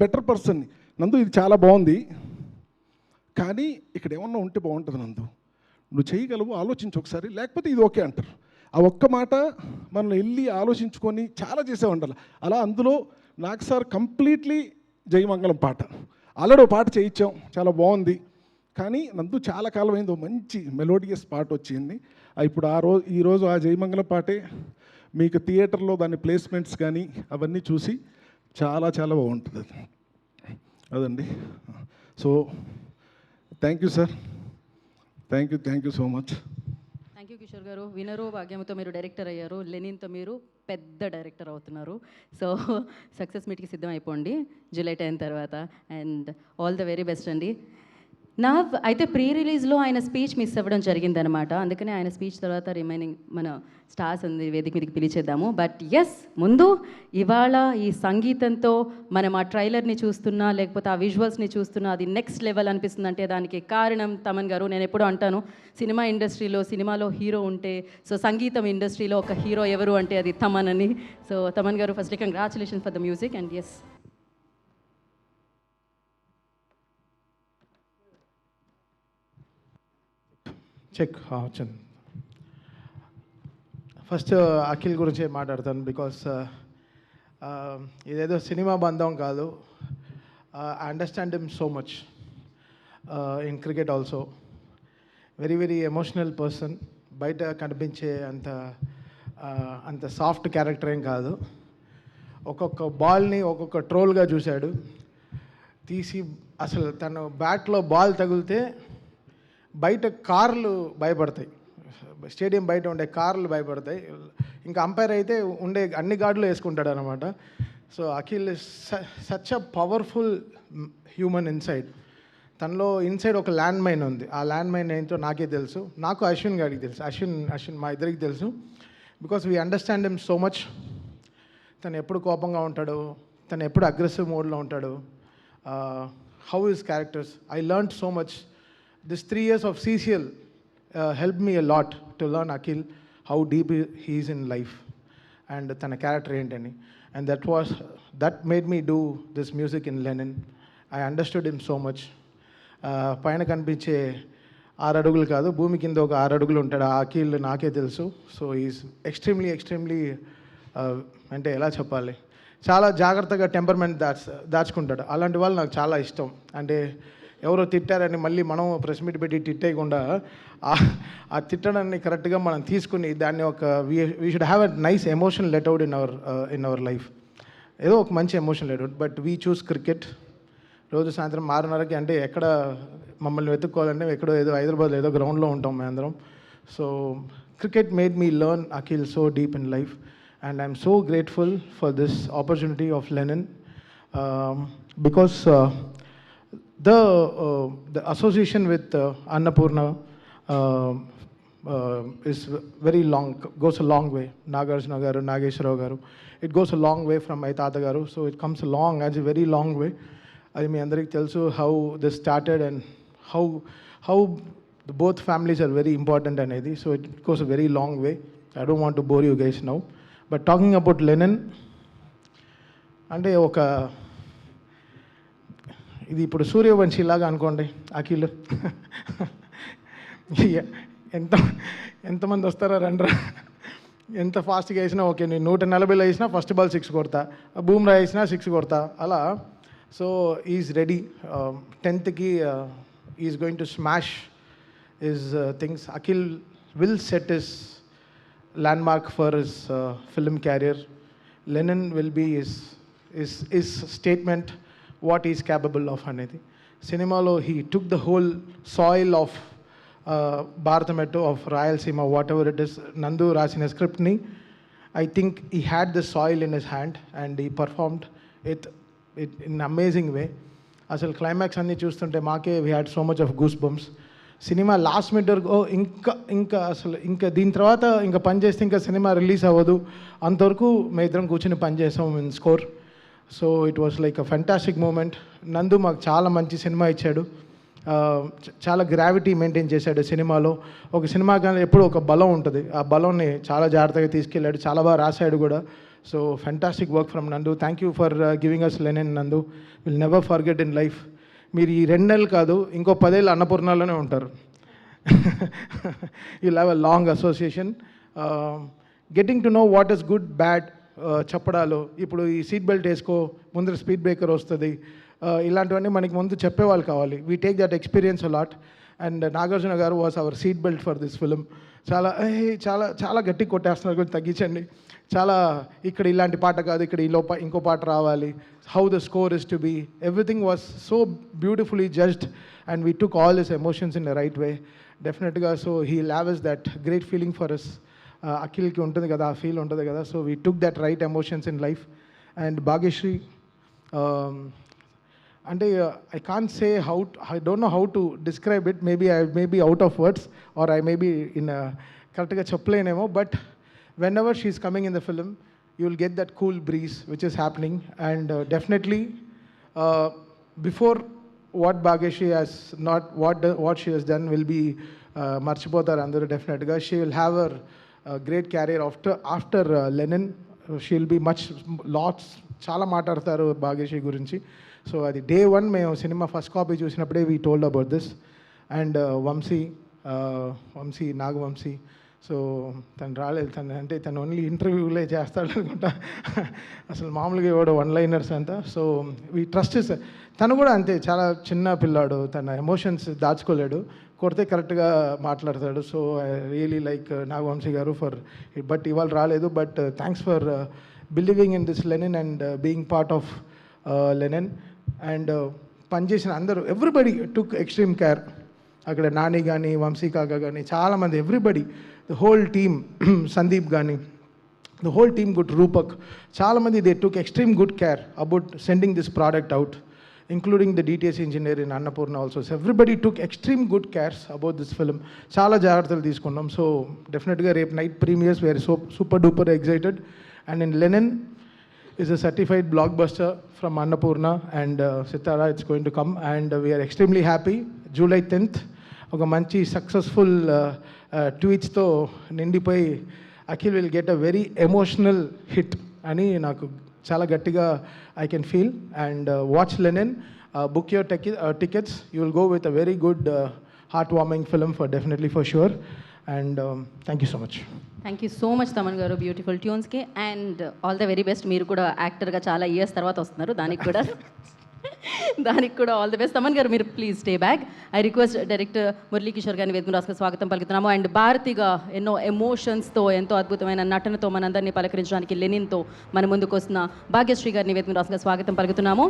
బెటర్ పర్సన్ని నందు ఇది చాలా బాగుంది కానీ ఇక్కడ ఏమన్నా ఉంటే బాగుంటుంది నందు, నువ్వు చేయగలవు, ఆలోచించు ఒకసారి, లేకపోతే ఇది ఓకే అంటారు. ఆ ఒక్క మాట మనం వెళ్ళి ఆలోచించుకొని చాలా చేసేవంటారు. అలా అందులో నాకు సార్ కంప్లీట్లీ జయమంగళం పాట ఆల్రెడీ ఒక పాట చేయించాం, చాలా బాగుంది. కానీ నందు చాలా కాలం అయింది ఒక మంచి మెలోడియస్ పాట వచ్చింది. ఇప్పుడు ఈరోజు ఆ జయమంగళం పాటే మీకు థియేటర్లో దాని ప్లేస్మెంట్స్ కానీ అవన్నీ చూసి చాలా బాగుంటుంది అదండి. So thank you sir, thank you so much. Thank you Kishore గారు. వినరు భాగ్యంతో మీరు డైరెక్టర్ అయ్యారు, లెనిన్తో మీరు పెద్ద డైరెక్టర్ అవుతున్నారు. సో సక్సెస్ మీట్కి సిద్ధం అయిపోండి July 10 తర్వాత. And all the very best అండి. అయితే ప్రీ రిలీజ్లో ఆయన స్పీచ్ మిస్ అవ్వడం జరిగిందనమాట. అందుకనే ఆయన స్పీచ్ తర్వాత రిమైనింగ్ మన స్టార్స్ ఉంది వేదిక మీదకి పిలిచేద్దాము. బట్ ఎస్, ముందు ఇవాళ ఈ సంగీతంతో మనం ఆ ట్రైలర్ని చూస్తున్నా, లేకపోతే ఆ విజువల్స్ని చూస్తున్నా, అది నెక్స్ట్ లెవెల్ అనిపిస్తుంది. అంటే దానికి కారణం తమన్ గారు. నేను ఎప్పుడూ అంటాను, సినిమా ఇండస్ట్రీలో సినిమాలో హీరో ఉంటే, సో సంగీతం ఇండస్ట్రీలో ఒక హీరో ఎవరు అంటే అది తమన్ అని. So Thaman garu, firstly congratulations for the music. And yes, చెక్ చంద్. ఫస్ట్ అఖిల్ గురించి మాట్లాడతాను. బికాస్ ఇదేదో సినిమా బంధం కాదు. I understand him so much in cricket also. Very very emotional person. బయట కనిపించే అంత సాఫ్ట్ క్యారెక్టర్ ఏం కాదు. ఒక్కొక్క బాల్ని ఒక్కొక్క ట్రోల్గా చూశాడు. తీసి అసలు తను బ్యాట్లో బాల్ తగిలితే బయట కార్లు భయపడతాయి, స్టేడియం బయట ఉండే కార్లు భయపడతాయి. ఇంకా అంపైర్ అయితే ఉండే అన్ని గార్డులు వేసుకుంటాడు అనమాట. So Akhil is such a powerful human inside. తనలో ఇన్సైడ్ ఒక ల్యాండ్ మైన్ ఉంది. ఆ ల్యాండ్ మైన్ ఏంటో నాకే తెలుసు, నాకు అశ్విన్ గారికి తెలుసు, అశ్విన్ మా ఇద్దరికి తెలుసు. Because we understand him so much. తను ఎప్పుడు కోపంగా ఉంటాడు, తను ఎప్పుడు అగ్రెసివ్ మోడ్లో ఉంటాడు. How his characters, I learned so much. This 3 years of CCL helped me a lot to learn Akhil, how deep he is in life and తన character ఏంటని. And that made me do this music in Lenin. I understood him so much. పైన కనిపించే 6 అడుగులు కాదు, భూమి కింద ఒక 6 అడుగులు ఉంటాడు ఆ అఖిల్, నాకే తెలుసు. సో ఈజ్ ఎక్స్ట్రీమ్లీ అంటే ఎలా చెప్పాలి, చాలా జాగ్రత్తగా టెంపర్మెంట్ దాచుకుంటాడు. అలాంటి వాళ్ళు నాకు చాలా ఇష్టం. అంటే ఎవరో తిట్టారని మళ్ళీ మనం ప్రెస్ మీట్ పెట్టి తిట్టేయకుండా ఆ తిట్టడాన్ని కరెక్ట్గా మనం తీసుకుని దాన్ని ఒక we should have a nice emotion let out in our life. ఏదో ఒక మంచి emotion let out. But we choose cricket. రోజు సాయంత్రం 6:30కి, అంటే ఎక్కడ మమ్మల్ని వెతుక్కోవాలంటే ఎక్కడో ఏదో హైదరాబాద్లో ఏదో గ్రౌండ్లో ఉంటాం మేము అందరం. So cricket made me learn Akhil so deep in life. And I'm so grateful for this opportunity of Lenin because the association with Annapurna is very long, goes a long way. Nagarjuna garu, Nageshwara garu, it goes a long way from my Tata garu, so it comes a long, as a very long way. I mean, andariki telusu how this started and how both families are very important anedi, so it goes a very long way. I don't want to bore you guys now, but talking about Lenin, అంటే ఒక ఇది ఇప్పుడు సూర్యవంశీ లాగా అనుకోండి అఖిల్. ఎంతమంది వస్తారా రండ్రా, ఎంత ఫాస్ట్గా వేసినా ఓకే, నేను 140లో వేసినా ఫస్ట్ బాల్ 6 కొడతా, బూమ్రా వేసినా 6 కొడతా అలా. So is ready. 10th is going to smash his things. Akhil will set his landmark for his film carrier. Lenin will be his statement what he is capable of అనేది. సినిమాలో he took the whole soil of భారతమెట్టు, of Rayalaseema, what ever it is. నందు రాసిన స్క్రిప్ట్ని I think he had the soil in his hand and he performed it in an amazing way. అసలు climax అన్నీ చూస్తుంటే మాకే we had so much of goosebumps. Cinema last minute వరకు ఇంకా దీని తర్వాత ఇంకా పని చేస్తే ఇంకా సినిమా రిలీజ్ అవ్వదు అంతవరకు మేము ఇద్దరం కూర్చొని పని చేసాం in score. So it was like a fantastic moment. Nandu మాకు చాలా మంచి సినిమా ఇచ్చాడు. చాలా గ్రావిటీ మెయింటైన్ చేశాడు సినిమాలో. ఒక సినిమా కానీ ఎప్పుడు ఒక బలం ఉంటుంది, ఆ బలంని చాలా జాగ్రత్తగా తీసుకెళ్ళాడు, చాలా బాగా రాశాడు కూడా. So fantastic work from Nandu. Thank you for giving us Lenin, Nandu. Will never forget in life. మీరు ఈ 2 నెలలు కాదు, ఇంకో 10 ఏళ్ళు అన్నపూర్ణలోనే ఉంటారు. You'll have a long association. Getting to know what is good bad చెప్పడాలు. ఇప్పుడు ఈ సీట్ బెల్ట్ వేసుకో, ముందర స్పీడ్ బ్రేకర్ వస్తుంది, ఇలాంటివన్నీ మనకి ముందు చెప్పేవాళ్ళు కావాలి. We take that experience a lot. And Nagarjuna garu was our seat belt for this film. చాలా చాలా చాలా గట్టిగా కొట్టేస్తున్నారు, కొంచెం తగ్గించండి. చాలా ఇక్కడ ఇలాంటి పాట కాదు, ఇక్కడ ఇంకో పాట రావాలి. How the score is to be, everything was so beautifully judged and we took all his emotions in the right way డెఫినెట్గా. So he leaves that great feeling for us. అఖిల్కి ఉంటుంది కదా, ఆ ఫీల్ ఉంటుంది కదా. So we took that right emotions in life. And Bhagyashri, అంటే I can't say how, I don't know how to describe it. Maybe I may be out of words or I may be in a కరెక్ట్గా చెప్పలేనేమో. But whenever she is coming in the film you will get that cool breeze which is happening. And definitely before what Bhagyashree has not, what she has done will be marchipotaru andaru definitely. She will have her great career after Lenin. She will be lots చాలా మాట్లాడతారు భాగ్యశ్రీ గురించి. So అది day 1 మేము సినిమా first copy చూసినప్పుడే we told about this. And Vamsi Nagavamsi, so తను రాలేదు, తను ఓన్లీ ఇంటర్వ్యూలే చేస్తాడు అనుకుంటా. అసలు మామూలుగా ఇవ్వడు వన్ లైనర్స్ అంతా. సో వీ ట్రస్ట్ తను కూడా అంతే, చాలా చిన్న పిల్లాడు, తన ఎమోషన్స్ దాచుకోలేడు, కొడితే కరెక్ట్గా మాట్లాడతాడు. So I really like Nagavamsi garu for but ఇవాళ రాలేదు. But thanks for believing in this Lenin and being part of Lenin. And పనిచేసిన అందరూ ఎవ్రీబడి టుక్ ఎక్స్ట్రీమ్ కేర్. అక్కడ నాని కానీ, వంశీ కాక కానీ, చాలామంది everybody, the whole team, Sandeep కానీ, the whole team good, Roopak, చాలామంది they took extreme good care about sending this product out, including the DTS engineer in Annapurna also. So everybody took extreme good cares about this film. Chala jagratalu తీసుకున్నాం. So definitely రేపు night premieres we are so super duper excited. And in Lenin is a certified blockbuster from Annapurna and Sitara, it's going to come and we are extremely happy. July 10th ఒక మంచి successful ట్వీట్స్తో నిండిపోయి Akhil will get a very emotional hit అని నాకు చాలా గట్టిగా I can feel. And watch Lenin, book your tickets, you will go with a very good heart warming film for definitely for sure. And thank you so much. Thank you so much Thaman garu, beautiful ట్యూన్స్కి. And all the very best. మీరు కూడా యాక్టర్గా చాలా years తర్వాత వస్తున్నారు, దానికి కూడా all the best. Thaman garu మీరు please stay back. I request director Murali Kishore గారిని వేదిక రాసుకు స్వాగతం పలుకుతున్నాము. అండ్ భారతిగా ఎన్నో ఎమోషన్స్తో, ఎంతో అద్భుతమైన నటనతో మనందరినీ పలకరించడానికి లెనిన్తో మన ముందుకు వస్తున్న భాగ్యశ్రీ గారిని వేదిక రాసుకు స్వాగతం పలుకుతున్నాము.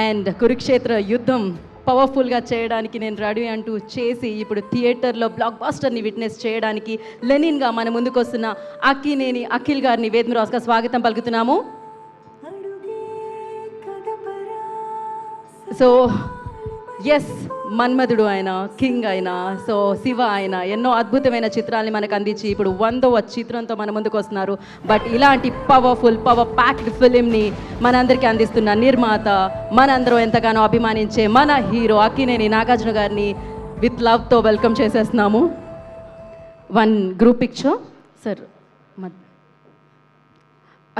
అండ్ కురుక్షేత్ర యుద్ధం పవర్ఫుల్గా చేయడానికి నేను రెడీ అంటూ చేసి ఇప్పుడు థియేటర్లో బ్లాక్ బాస్టర్ని విట్నెస్ చేయడానికి లెనిన్గా మన ముందుకు వస్తున్న అక్కినేని అఖిల్ గారిని వేదిక రాసుకు స్వాగతం పలుకుతున్నాము. సో ఎస్, మన్మధుడు ఆయన, కింగ్ అయినా, సో శివ ఆయన, ఎన్నో అద్భుతమైన చిత్రాల్ని మనకు అందించి ఇప్పుడు 100వ చిత్రంతో మన ముందుకు వస్తున్నారు. బట్ ఇలాంటి పవర్ ప్యాక్డ్ ఫిలింని మనందరికీ అందిస్తున్న నిర్మాత, మనందరం ఎంతగానో అభిమానించే మన హీరో అక్కినేని నాగార్జున గారిని విత్ లవ్తో వెల్కమ్ చేసేస్తున్నాము. One group picture sir,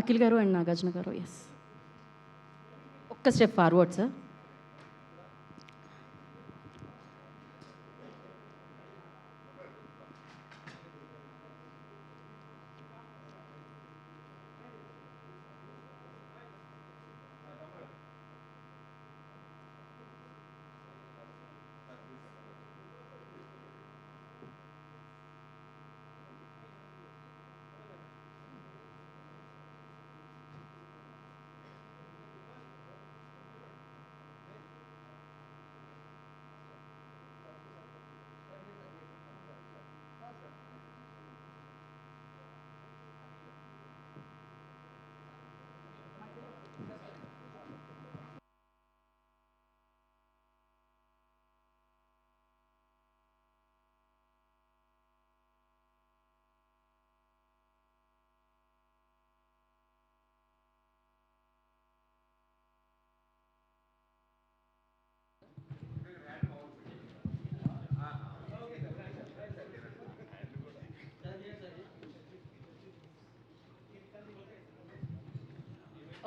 Akhil garu and Nagarjuna garu. Yes, ఒక్క step forward sir.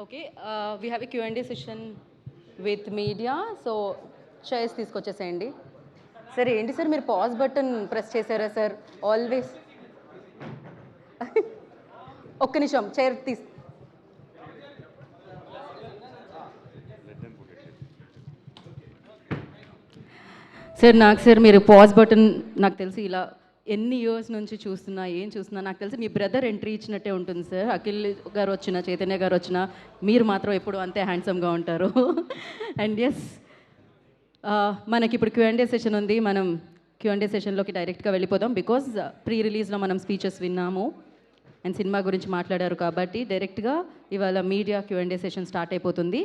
Okay, we have a Q&A session with media. So chairs తీసుకొచ్చేసేయండి. సార్ ఏంటి సార్ మీరు పాజ్ బటన్ ప్రెస్ చేశారా సార్? ఆల్వేస్ ఒక్క నిమిషం, చైర్ సార్. సార్ మీరు పాజ్ బటన్ నాకు తెలిసి ఇలా ఎన్ని ఇయర్స్ నుంచి ఏం చూస్తున్నా నాకు తెలిసి మీ బ్రదర్ ఎంట్రీ ఇచ్చినట్టే ఉంటుంది సార్. అఖిల్ గారు వచ్చినా, చైతన్య గారు వచ్చినా, మీరు మాత్రం ఎప్పుడు అంతే హ్యాండ్సమ్గా ఉంటారు. అండ్ ఎస్, మనకి ఇప్పుడు Q&A సెషన్ ఉంది. మనం Q&A సెషన్లోకి డైరెక్ట్గా వెళ్ళిపోదాం. బికాజ్ ప్రీ రిలీజ్లో మనం స్పీచెస్ విన్నాము అండ్ సినిమా గురించి మాట్లాడారు కాబట్టి డైరెక్ట్గా ఇవాళ మీడియా Q&A సెషన్ స్టార్ట్ అయిపోతుంది.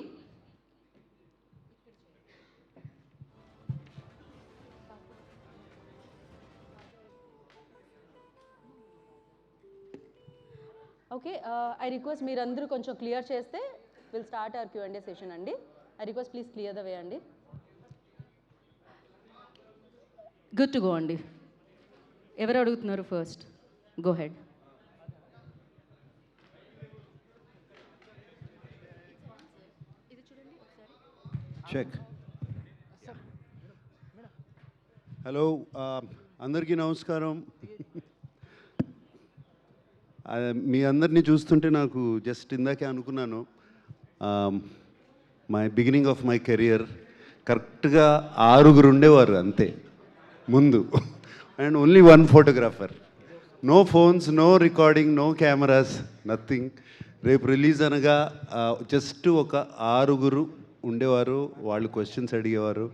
ఓకే, ఐ రిక్వెస్ట్ మీరందరూ కొంచెం క్లియర్ చేస్తే will start our Q&A session అండి. I request please clear the way అండి. గుడ్ టు గో అండి. ఎవరు అడుగుతున్నారు first? Go head. Check. Hello, అందరికీ నమస్కారం. మీ అందరినీ చూస్తుంటే నాకు జస్ట్ ఇందాకే అనుకున్నాను, my beginning of my career కరెక్ట్గా 6 ఉండేవారు అంతే ముందు, and only 1 photographer. No phones, no recording, no cameras, nothing. రేపు రిలీజ్ అనగా జస్ట్ ఒక 6 ఉండేవారు. వాళ్ళు క్వశ్చన్స్ అడిగేవారు,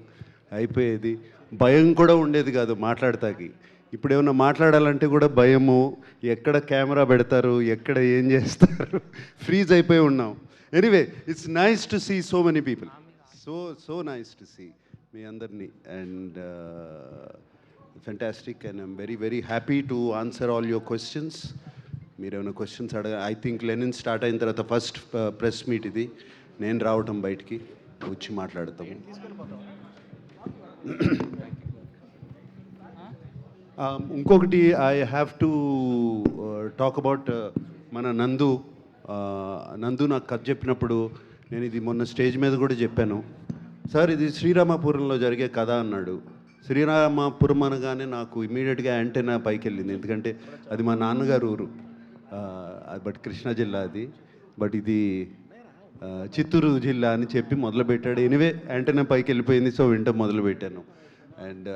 అయిపోయేది. భయం కూడా ఉండేది కాదు మాట్లాడతాకి. ఇప్పుడు ఏమన్నా మాట్లాడాలంటే కూడా భయము, ఎక్కడ కెమెరా పెడతారు, ఎక్కడ ఏం చేస్తారు, ఫ్రీజ్ అయిపోయి ఉన్నాం. Anyway, it's nice to see so many people, so nice to see మీ అందరినీ, and fantastic. And I'm very very happy to answer all your questions. మీరు ఏమైనా questions I think Lenin start అయిన తర్వాత ఫస్ట్ ప్రెస్ మీట్ ఇది, నేను రావటం బయటికి వచ్చి మాట్లాడతాము. ఇంకొకటి I have to talk about మన నందు నాకు కథ చెప్పినప్పుడు నేను ఇది మొన్న స్టేజ్ మీద కూడా చెప్పాను. సార్ ఇది శ్రీరామపురంలో జరిగే కథ అన్నాడు. శ్రీరామపురం అనగానే నాకు ఇమీడియట్గా యాంటెనా పైకి వెళ్ళింది, ఎందుకంటే అది మా నాన్నగారు ఊరు, బట్ కృష్ణా జిల్లా అది, బట్ ఇది చిత్తూరు జిల్లా అని చెప్పి మొదలుపెట్టాడు. ఎనివే యాంటెనా పైకి వెళ్ళిపోయింది, సో వింటూ మొదలుపెట్టాను. అండ్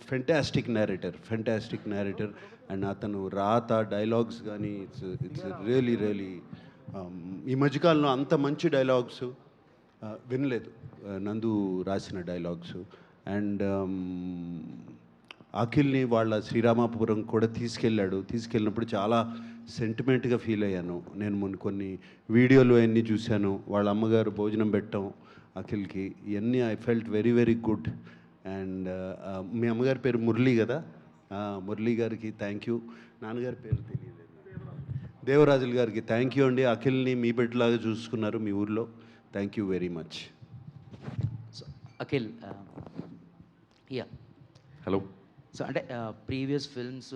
ఫెంటాస్టిక్ నేరేటర్, అండ్ అతను రాత డైలాగ్స్ కానీ ఇట్స్ రియలీ ఈ మధ్యకాలంలో అంత మంచి డైలాగ్స్ వినలేదు, నందు రాసిన డైలాగ్స్. అండ్ అఖిల్ని వాళ్ళ శ్రీరామపురం కూడా తీసుకెళ్ళినప్పుడు చాలా సెంటిమెంట్గా ఫీల్ అయ్యాను. నేను మొన్న కొన్ని వీడియోలు అవన్నీ చూశాను, వాళ్ళ అమ్మగారు భోజనం పెట్టడం అఖిల్కి, ఇవన్నీ I felt very very good. And మీ అమ్మగారి పేరు మురళి కదా, మురళి గారికి థ్యాంక్ యూ. నాన్నగారి పేరు తెలియలేదు, దేవరాజుల గారికి థ్యాంక్ యూ అండి. అఖిల్ని మీ బిడ్డలాగా చూసుకున్నారు మీ ఊర్లో, thank you very much. Akhil, yeah hello. So అంటే ప్రీవియస్ ఫిల్మ్స్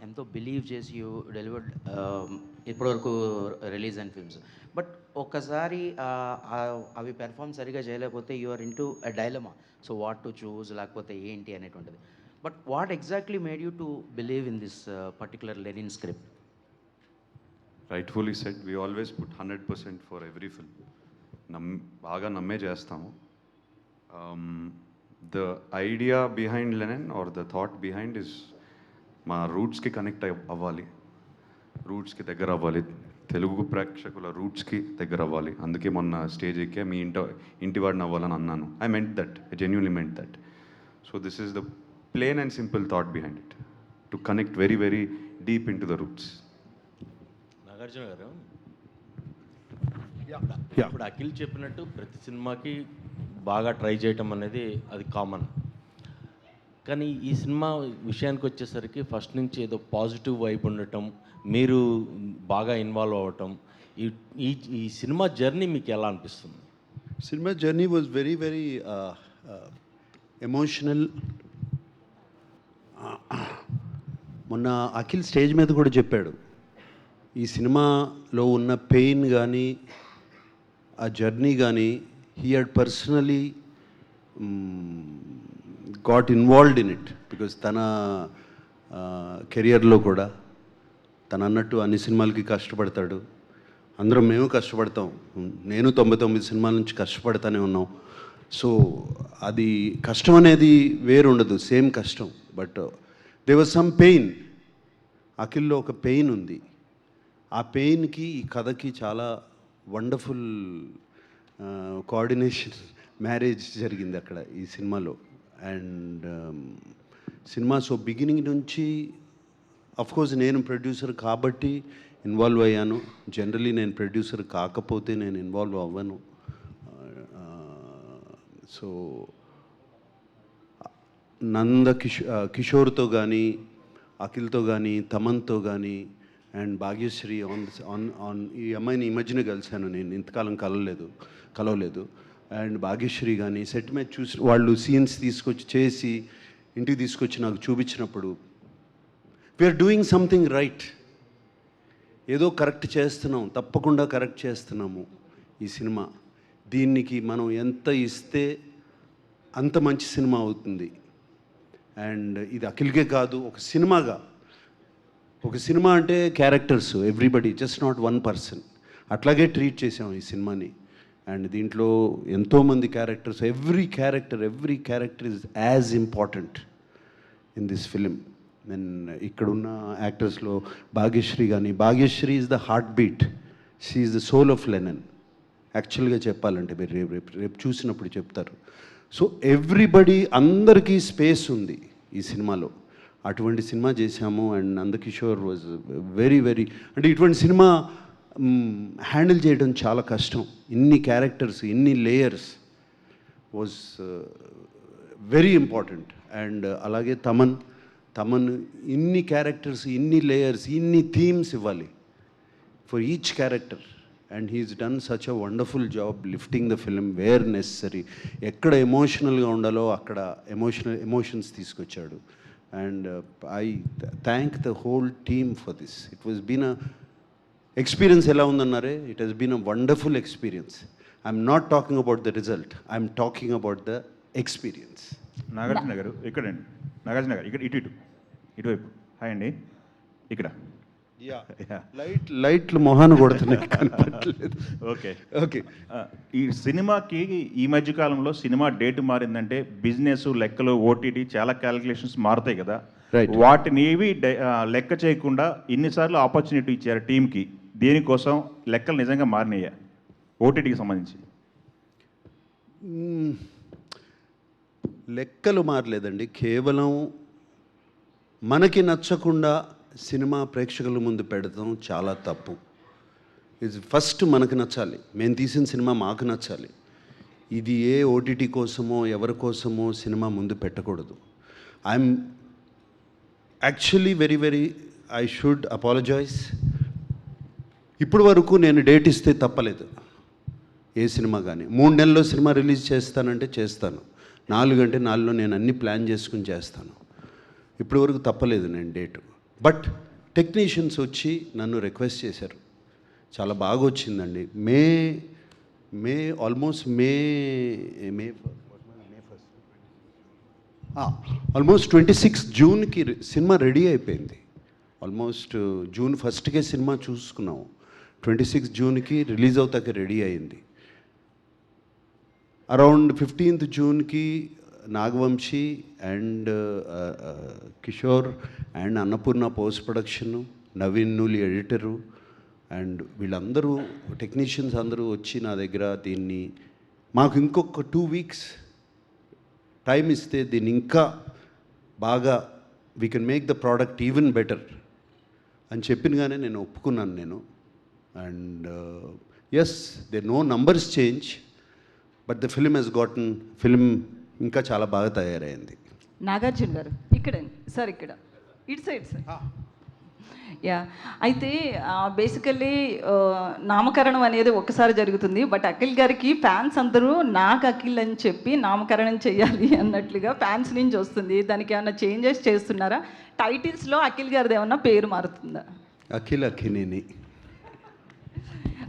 ఎంతో బిలీవ్ చేసి యూ డెలివర్డ్ ఇప్పటివరకు రిలీజ్ అయిన ఫిల్మ్స్, బట్ ఒక్కసారి అవి పెర్ఫామ్ సరిగా చేయలేకపోతే you are in to a dilemma. So what to choose, లేకపోతే ఏంటి అనేటువంటిది. But what exactly made you to believe in this particular Lenin script? Rightfully said, we always put 100% for every film. బాగా నమ్మే చేస్తాము. The idea behind Lenin are the thought behind is మా రూట్స్కి connect అవ్వాలి, రూట్స్కి దగ్గర అవ్వాలి, తెలుగు ప్రేక్షకుల రూట్స్కి దగ్గర అవ్వాలి. అందుకే మొన్న స్టేజ్ ఎక్కే మీ ఇంటి వాడిని అవ్వాలని అన్నాను. I meant that, I genuinely meant that. So this is the plain and simple thought behind it, to connect very very deep in to the roots. Nagarjuna garu, ఇప్పుడు అఖిల్ చెప్పినట్టు ప్రతి సినిమాకి బాగా ట్రై చేయటం అనేది అది కామన్. కానీ ఈ సినిమా విషయానికి వచ్చేసరికి ఫస్ట్ నుంచి ఏదో పాజిటివ్ వైబ్ ఉండటం, మీరు బాగా ఇన్వాల్వ్ అవ్వటం, ఈ సినిమా జర్నీ మీకు ఎలా అనిపిస్తుంది? Cinema journey was very very emotional. మొన్న అఖిల్ స్టేజ్ మీద కూడా చెప్పాడు, ఈ సినిమాలో ఉన్న పెయిన్ కానీ ఆ జర్నీ కానీ he had personally got involved in it, because తన కెరియర్లో కూడా తను అన్నట్టు అన్ని సినిమాలకి కష్టపడతాడు, అందరం మేము కష్టపడతాం, నేను 99 సినిమాల నుంచి కష్టపడతానే ఉన్నాం. సో అది కష్టం అనేది వేరు ఉండదు, సేమ్ కష్టం. But there was some pain, అఖిల్లో ఒక పెయిన్ ఉంది. ఆ పెయిన్కి ఈ కథకి చాలా వండర్ఫుల్ కోఆర్డినేషన్, మ్యారేజ్ జరిగింది అక్కడ ఈ సినిమాలో. అండ్ సినిమా సో బిగినింగ్ నుంచి, అఫ్కోర్స్ నేను ప్రొడ్యూసర్ కాబట్టి ఇన్వాల్వ్ అయ్యాను. జనరలీ నేను ప్రొడ్యూసర్ కాకపోతే నేను ఇన్వాల్వ్ అవ్వను. సో కిషోర్తో కానీ, అఖిల్తో కానీ, తమన్తో కానీ, అండ్ భాగ్యశ్రీ ఆన్ ఈ అమ్మాయిని ఈ మధ్యన కలిశాను నేను, ఇంతకాలం కలవలేదు. అండ్ భాగ్యశ్రీ కానీ సెట్ మీద చూసి వాళ్ళు సీన్స్ తీసుకొచ్చి చేసి ఇంటికి తీసుకొచ్చి నాకు చూపించినప్పుడు, వీఆర్ డూయింగ్ సంథింగ్ రైట్, ఏదో కరెక్ట్ చేస్తున్నాం, తప్పకుండా కరెక్ట్ చేస్తున్నాము ఈ సినిమా. దీనికి మనం ఎంత ఇస్తే అంత మంచి సినిమా అవుతుంది. అండ్ ఇది అఖిల్కే కాదు, ఒక సినిమాగా, ఒక సినిమా అంటే characters, everybody, just not one person, అట్లాగే ట్రీట్ చేసాం ఈ సినిమాని. అండ్ దీంట్లో ఎంతోమంది characters, every character is as important in this film. Then ఇక్కడున్న యాక్టర్స్లో భాగ్యశ్రీ కానీ, Bhagyashree is the heart beat, she is the soul of Lenin. యాక్చువల్గా చెప్పాలంటే మీరు రేపు చూసినప్పుడు చెప్తారు. సో ఎవ్రీబడి, అందరికీ స్పేస్ ఉంది ఈ సినిమాలో. అటువంటి సినిమా చేశాము. అండ్ నందకిషోర్ వాజ్ వెరీ అంటే ఇటువంటి సినిమా హ్యాండిల్ చేయడం చాలా కష్టం. ఇన్ని క్యారెక్టర్స్, ఇన్ని layers was very important. And అలాగే తమన్ ఇన్ని క్యారెక్టర్స్, ఇన్ని లేయర్స్, ఇన్ని థీమ్స్ ఇవ్వాలి for each character. And he's done such a wonderful job lifting the film where necessary. ఎక్కడ ఎమోషనల్గా ఉండాలో అక్కడ ఎమోషన్స్ తీసుకొచ్చాడు. And I thank the whole team for this. It was been a experience. ఎలా ఉందన్నారే, it has been a wonderful experience. I'm not talking about the result, I'm talking about the experience. Nagarjuna గారు ఇక్కడండి, నాగార్జున గారు ఇక్కడ ఇటువైపు. Hi అండి. ఇక్కడ లైట్లు మొహాన్ని కొడుతున్నాయి, కనపడలేదు. ఓకే. ఈ సినిమాకి ఈ మధ్య కాలంలో సినిమా డేట్ మారిందంటే బిజినెస్, లెక్కలు, ఓటీటీ చాలా క్యాలిక్యులేషన్స్ మారుతాయి కదా. వాటిని ఏవి లెక్క చేయకుండా ఇన్నిసార్లు ఆపర్చునిటీ ఇచ్చారు టీంకి. దేనికోసం లెక్కలు నిజంగా మారినాయా ఓటీటీకి సంబంధించి? లెక్కలు మారలేదండి. కేవలం మనకి నచ్చకుండా సినిమా ప్రేక్షకుల ముందు పెడతాం చాలా తప్పు. ఇది ఫస్ట్ మనకు నచ్చాలి, మేము తీసిన సినిమా మాకు నచ్చాలి. ఇది ఏ ఓటీటీ కోసమో ఎవరి కోసమో సినిమా ముందు పెట్టకూడదు. I'm actually very I should apologise. ఇప్పటి వరకు నేను డేట్ ఇస్తే తప్పలేదు ఏ సినిమా కానీ. 3 నెలల్లో సినిమా రిలీజ్ చేస్తానంటే చేస్తాను, 4 అంటే 4లో నేను అన్ని ప్లాన్ చేసుకుని చేస్తాను. ఇప్పటి వరకు తప్పలేదు నేను డేటు. బట్ టెక్నీషియన్స్ వచ్చి నన్ను రిక్వెస్ట్ చేశారు, చాలా బాగా వచ్చిందండి. ఆల్మోస్ట్ 26 జూన్కి సినిమా రెడీ అయిపోయింది. ఆల్మోస్ట్ జూన్ 1కే సినిమా చూసుకున్నాము. 26 జూన్కి రిలీజ్ అవుతాక రెడీ అయింది. అరౌండ్ 15th జూన్కి Nagavamsi and Kishore and Annapurna post production, Naveen Nooli editor and వీళ్ళందరూ టెక్నీషియన్స్ అందరూ వచ్చి నా దగ్గర దీన్ని మాకు ఇంకొక 2 వీక్స్ టైం ఇస్తే దీన్ని ఇంకా బాగా we can make the product even better అని చెప్పినగానే నేను ఒప్పుకున్నాను నేను. And yes, they know numbers change, but the film has gotten film ఇంకా చాలా బాగా తయారైంది. నాగార్జున గారు ఇక్కడండి సార్, ఇక్కడ ఇటు సైడ్ సార్. యా, అయితే బేసికల్లీ నామకరణం అనేది ఒక్కసారి జరుగుతుంది. బట్ అఖిల్ గారికి ఫ్యాన్స్ అందరూ నాకు అఖిల్ అని చెప్పి నామకరణం చేయాలి అన్నట్లుగా ఫ్యాన్స్ నుంచి వస్తుంది. దానికి ఏమైనా చేంజెస్ చేస్తున్నారా? టైటిల్స్లో అఖిల్ గారిది ఏమన్నా పేరు మారుతుందా? అఖిలేని.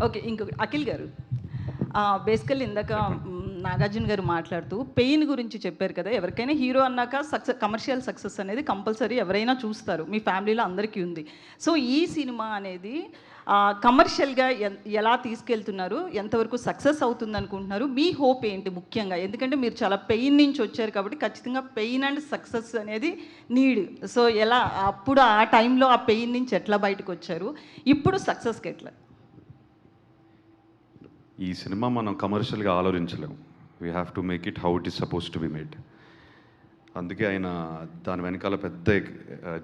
ఓకే, ఇంకొకటి అఖిల్ గారు, బేసికల్లీ ఇందాక నాగార్జున గారు మాట్లాడుతూ పెయిన్ గురించి చెప్పారు కదా. ఎవరికైనా హీరో అన్నాక కమర్షియల్ సక్సెస్ అనేది కంపల్సరీ ఎవరైనా చూస్తారు, మీ ఫ్యామిలీలో అందరికీ ఉంది. సో ఈ సినిమా అనేది కమర్షియల్గా ఎలా తీసుకెళ్తున్నారు, ఎంతవరకు సక్సెస్ అవుతుంది అనుకుంటున్నారు, మీ హోప్ ఏంటి ముఖ్యంగా? ఎందుకంటే మీరు చాలా పెయిన్ నుంచి వచ్చారు కాబట్టి ఖచ్చితంగా పెయిన్ అండ్ సక్సెస్ అనేది నీడ్. సో ఎలా అప్పుడు ఆ టైంలో ఆ పెయిన్ నుంచి ఎట్లా బయటకు వచ్చారు, ఇప్పుడు సక్సెస్కి ఎట్లా? ఈ సినిమా మనం కమర్షియల్గా ఆలోచించలేము. We have to make it how it is suppose to be made. అందుకే ఆయన దాని వెనకాల పెద్ద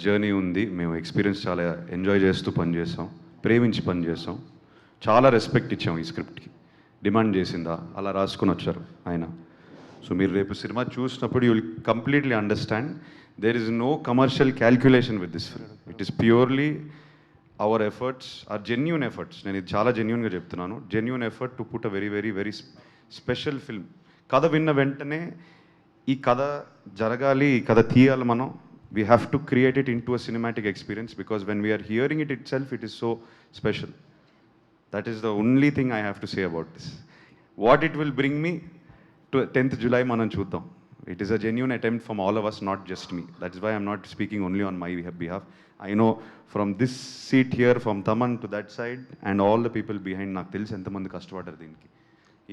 జర్నీ ఉంది. మేము ఎక్స్పీరియన్స్ చాలా ఎంజాయ్ చేస్తూ పనిచేసాం, ప్రేమించి పనిచేసాం, చాలా రెస్పెక్ట్ ఇచ్చాం ఈ స్క్రిప్ట్కి. డిమాండ్ చేసిందా అలా రాసుకొని వచ్చారు ఆయన. సో మీరు రేపు సినిమా చూసినప్పుడు you will completely understand there is no commercial calculation with this film. It is purely our efforts are genuine efforts. నేను ఇది చాలా జెన్యూన్గా చెప్తున్నాను. Genuine effort to put a very special film. కథ విన్న వెంటనే ఈ కథ జరగాలి, ఈ కథ తీయాలి మనం. We have to create it in to a cinematic experience because when we're hearing itself it is so special. That is the only thing I have to say about this. What it will bring me to 10th July మనం చూద్దాం. It is a genuine attempt from all of us, not just me. That is why I'm not speaking only on my behalf. I know from this seat here, from Taman to that side, and all the people behind, నాకు తెలిసి ఎంతమంది కష్టపడ్డారు దీనికి.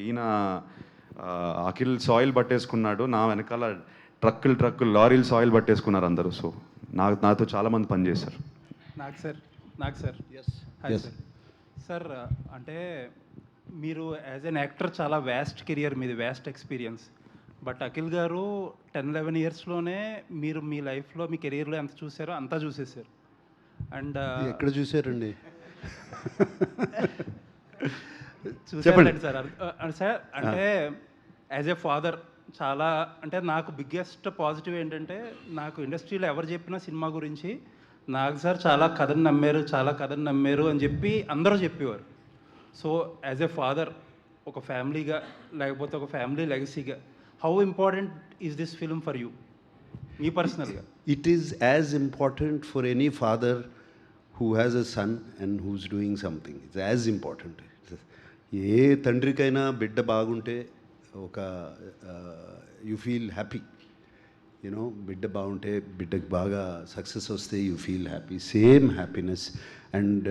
ఈయన Akhil soil పట్టేసుకున్నాడు, నా వెనకాల ట్రక్కులు లారీలు సాయిల్ పట్టేసుకున్నారు అందరూ. సో నాతో చాలామంది పనిచేశారు. నాకు సార్ హాయ్ సార్. సార్ అంటే మీరు యాజ్ ఎన్ యాక్టర్ చాలా వ్యాస్ట్ కెరియర్ మీది, వ్యాస్ట్ ఎక్స్పీరియన్స్. బట్ అఖిల్ గారు 10-11 ఇయర్స్లోనే మీరు మీ లైఫ్లో మీ కెరీర్లో ఎంత చూసారో అంతా చూసేసారు. అండ్ ఎక్కడ చూసారండి? చూసారండి సార్. సార్ అంటే యాజ్ ఎ ఫాదర్ చాలా అంటే నాకు బిగ్గెస్ట్ పాజిటివ్ ఏంటంటే, నాకు ఇండస్ట్రీలో ఎవరు చెప్పినా సినిమా గురించి నాకు సార్ చాలా కథను నమ్మారు అని చెప్పి అందరూ చెప్పేవారు. సో యాజ్ ఎ ఫాదర్, ఒక ఫ్యామిలీగా లేకపోతే ఒక ఫ్యామిలీ లెగసీగా, how important is this film for you, మీ పర్సనల్గా? It is as important for any father who has a son and who's doing something. It's as important. ఏ తండ్రికైనా బిడ్డ బాగుంటే ఒక యు ఫీల్ హ్యాపీ, యూనో. బిడ్డ బాగుంటే, బిడ్డకి బాగా సక్సెస్ వస్తే you feel happy, same happiness. And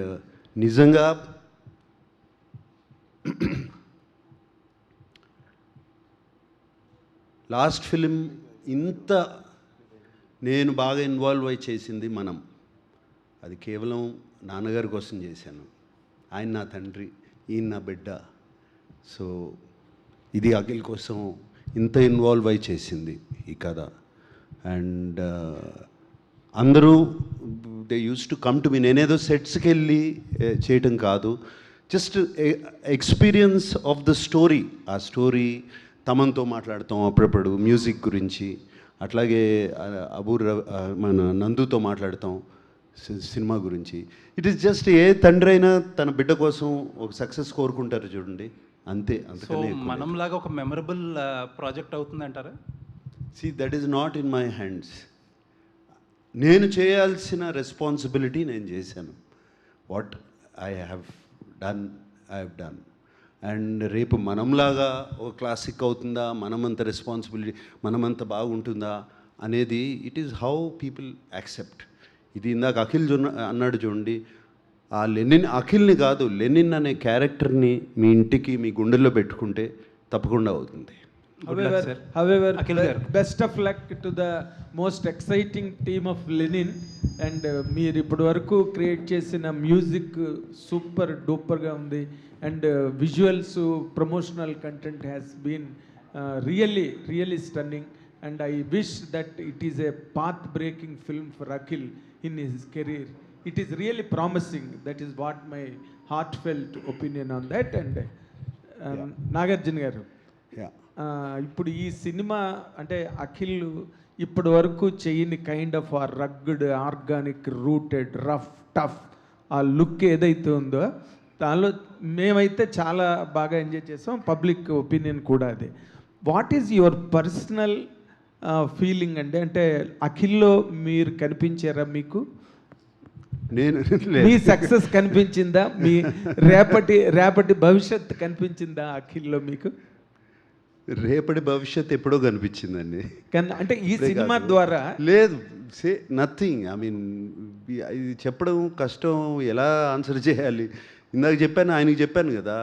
నిజంగా లాస్ట్ ఫిలిం ఇంత నేను బాగా ఇన్వాల్వ్ అయి చేసింది మనం, అది కేవలం నాన్నగారి కోసం చేశాను. ఆయన నా తండ్రి, ఈయన నా బిడ్డ. సో ఇది అఖిల్ కోసం ఇంత ఇన్వాల్వ్ అయి చేసింది ఈ కథ. అండ్ అందరూ they use to come to me. నేనేదో సెట్స్కి వెళ్ళి చేయటం కాదు, just experience of the story. ఆ స్టోరీ తమన్తో మాట్లాడతాం అప్పుడప్పుడు మ్యూజిక్ గురించి, అట్లాగే మన నందుతో మాట్లాడతాం సినిమా గురించి. ఇట్ ఈస్ జస్ట్ ఏ తండ్రి అయినా తన బిడ్డ కోసం ఒక సక్సెస్ కోరుకుంటారు చూడండి, అంతే. అంతకనే మనంలాగా ఒక మెమరబుల్ ప్రాజెక్ట్ అవుతుంది అంటారా? See, that is not in my hands. నేను చేయాల్సిన రెస్పాన్సిబిలిటీ నేను చేశాను. What I have done. And రేపు మనంలాగా ఒక క్లాసిక్ అవుతుందా, మనమంత రెస్పాన్సిబిలిటీ, మనమంత బాగుంటుందా అనేది it is how people accept. ఇది ఇందాక అఖిల్ అన్నాడు చూడండి, ఆ అఖిల్ని కాదు, లెనిన్ అనే క్యారెక్టర్ని మీ ఇంటికి, మీ గుండెల్లో పెట్టుకుంటే తప్పకుండా అవుతుంది. However, best of luck to the most exciting team of Lenin. And మీరు ఇప్పటి వరకు క్రియేట్ చేసిన మ్యూజిక్ సూపర్ డూపర్గా ఉంది. And visuals, promotional content has been really stunning. And I wish that it is a path breaking film for Akhil in his career. It is really promising. That is what my heart felt opinion on that. And Nagarjuna garu, ఇప్పుడు ఈ సినిమా అంటే అఖిల్ ఇప్పటి వరకు చేయని kind of ఆ rugged, organic, rooted, rough, tough ఆ look ఏదైతే ఉందో దానిలో మేమైతే చాలా బాగా ఎంజాయ్ చేసాం. పబ్లిక్ ఒపీనియన్ కూడా అదే. What is your personal feeling అంటే అఖిల్లో మీరు కనిపించారా? మీకు మీ సక్సెస్ కనిపించిందా? మీ రేపటి భవిష్యత్తు కనిపించిందా అఖిల్లో మీకు? రేపటి భవిష్యత్ ఎప్పుడో కనిపించిందండి. అంటే ఈ సినిమా ద్వారా లేదు, సే నథింగ్. ఐ మీన్ ఇది చెప్పడం కష్టం, ఎలా ఆన్సర్ చేయాలి. ఇందాక చెప్పాను, ఆయనకి చెప్పాను కదా,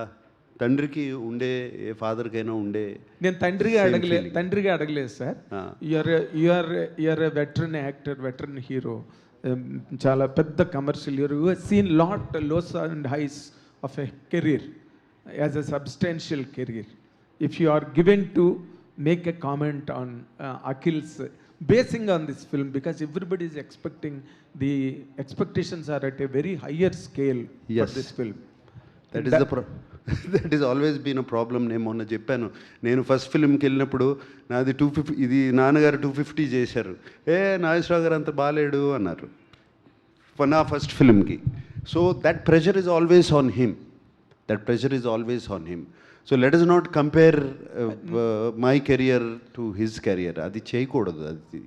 తండ్రికి ఉండే, ఏ ఫాదర్కైనా ఉండే. నేను తండ్రిగా అడగలేదు sir. You're a veteran actor, veteran hero, చాలా పెద్ద commercial hero. You seen lot lows and highs of a career as a substantial career. If you are given to make a comment on Akhil's basing on this film, because everybody is expecting, the expectations are at a very higher scale for this film. That is that is always been a problem. నేను మొన్న చెప్పాను, నేను first ఫిల్మ్కి వెళ్ళినప్పుడు నాది 250, ఇది నాన్నగారు 250 చేశారు. నాగేశ్వరరావు గారు అంత బాగాలేడు అన్నారు నా ఫస్ట్ ఫిల్మ్కి. So that pressure is always on him. So let us not compare my career to his career. Adi cheyakudadu.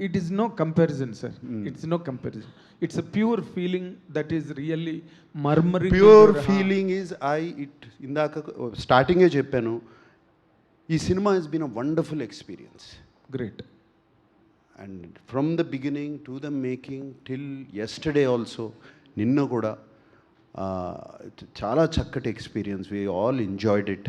It is no comparison, sir. It's no comparison. It's a pure feeling that is really murmuring. Pure feeling is indaka starting e cheppanu, ee cinema has been a wonderful experience. Great. And from the beginning to the making till yesterday also, నిన్న కూడా చాలా చక్కటి experience. We all enjoyed it.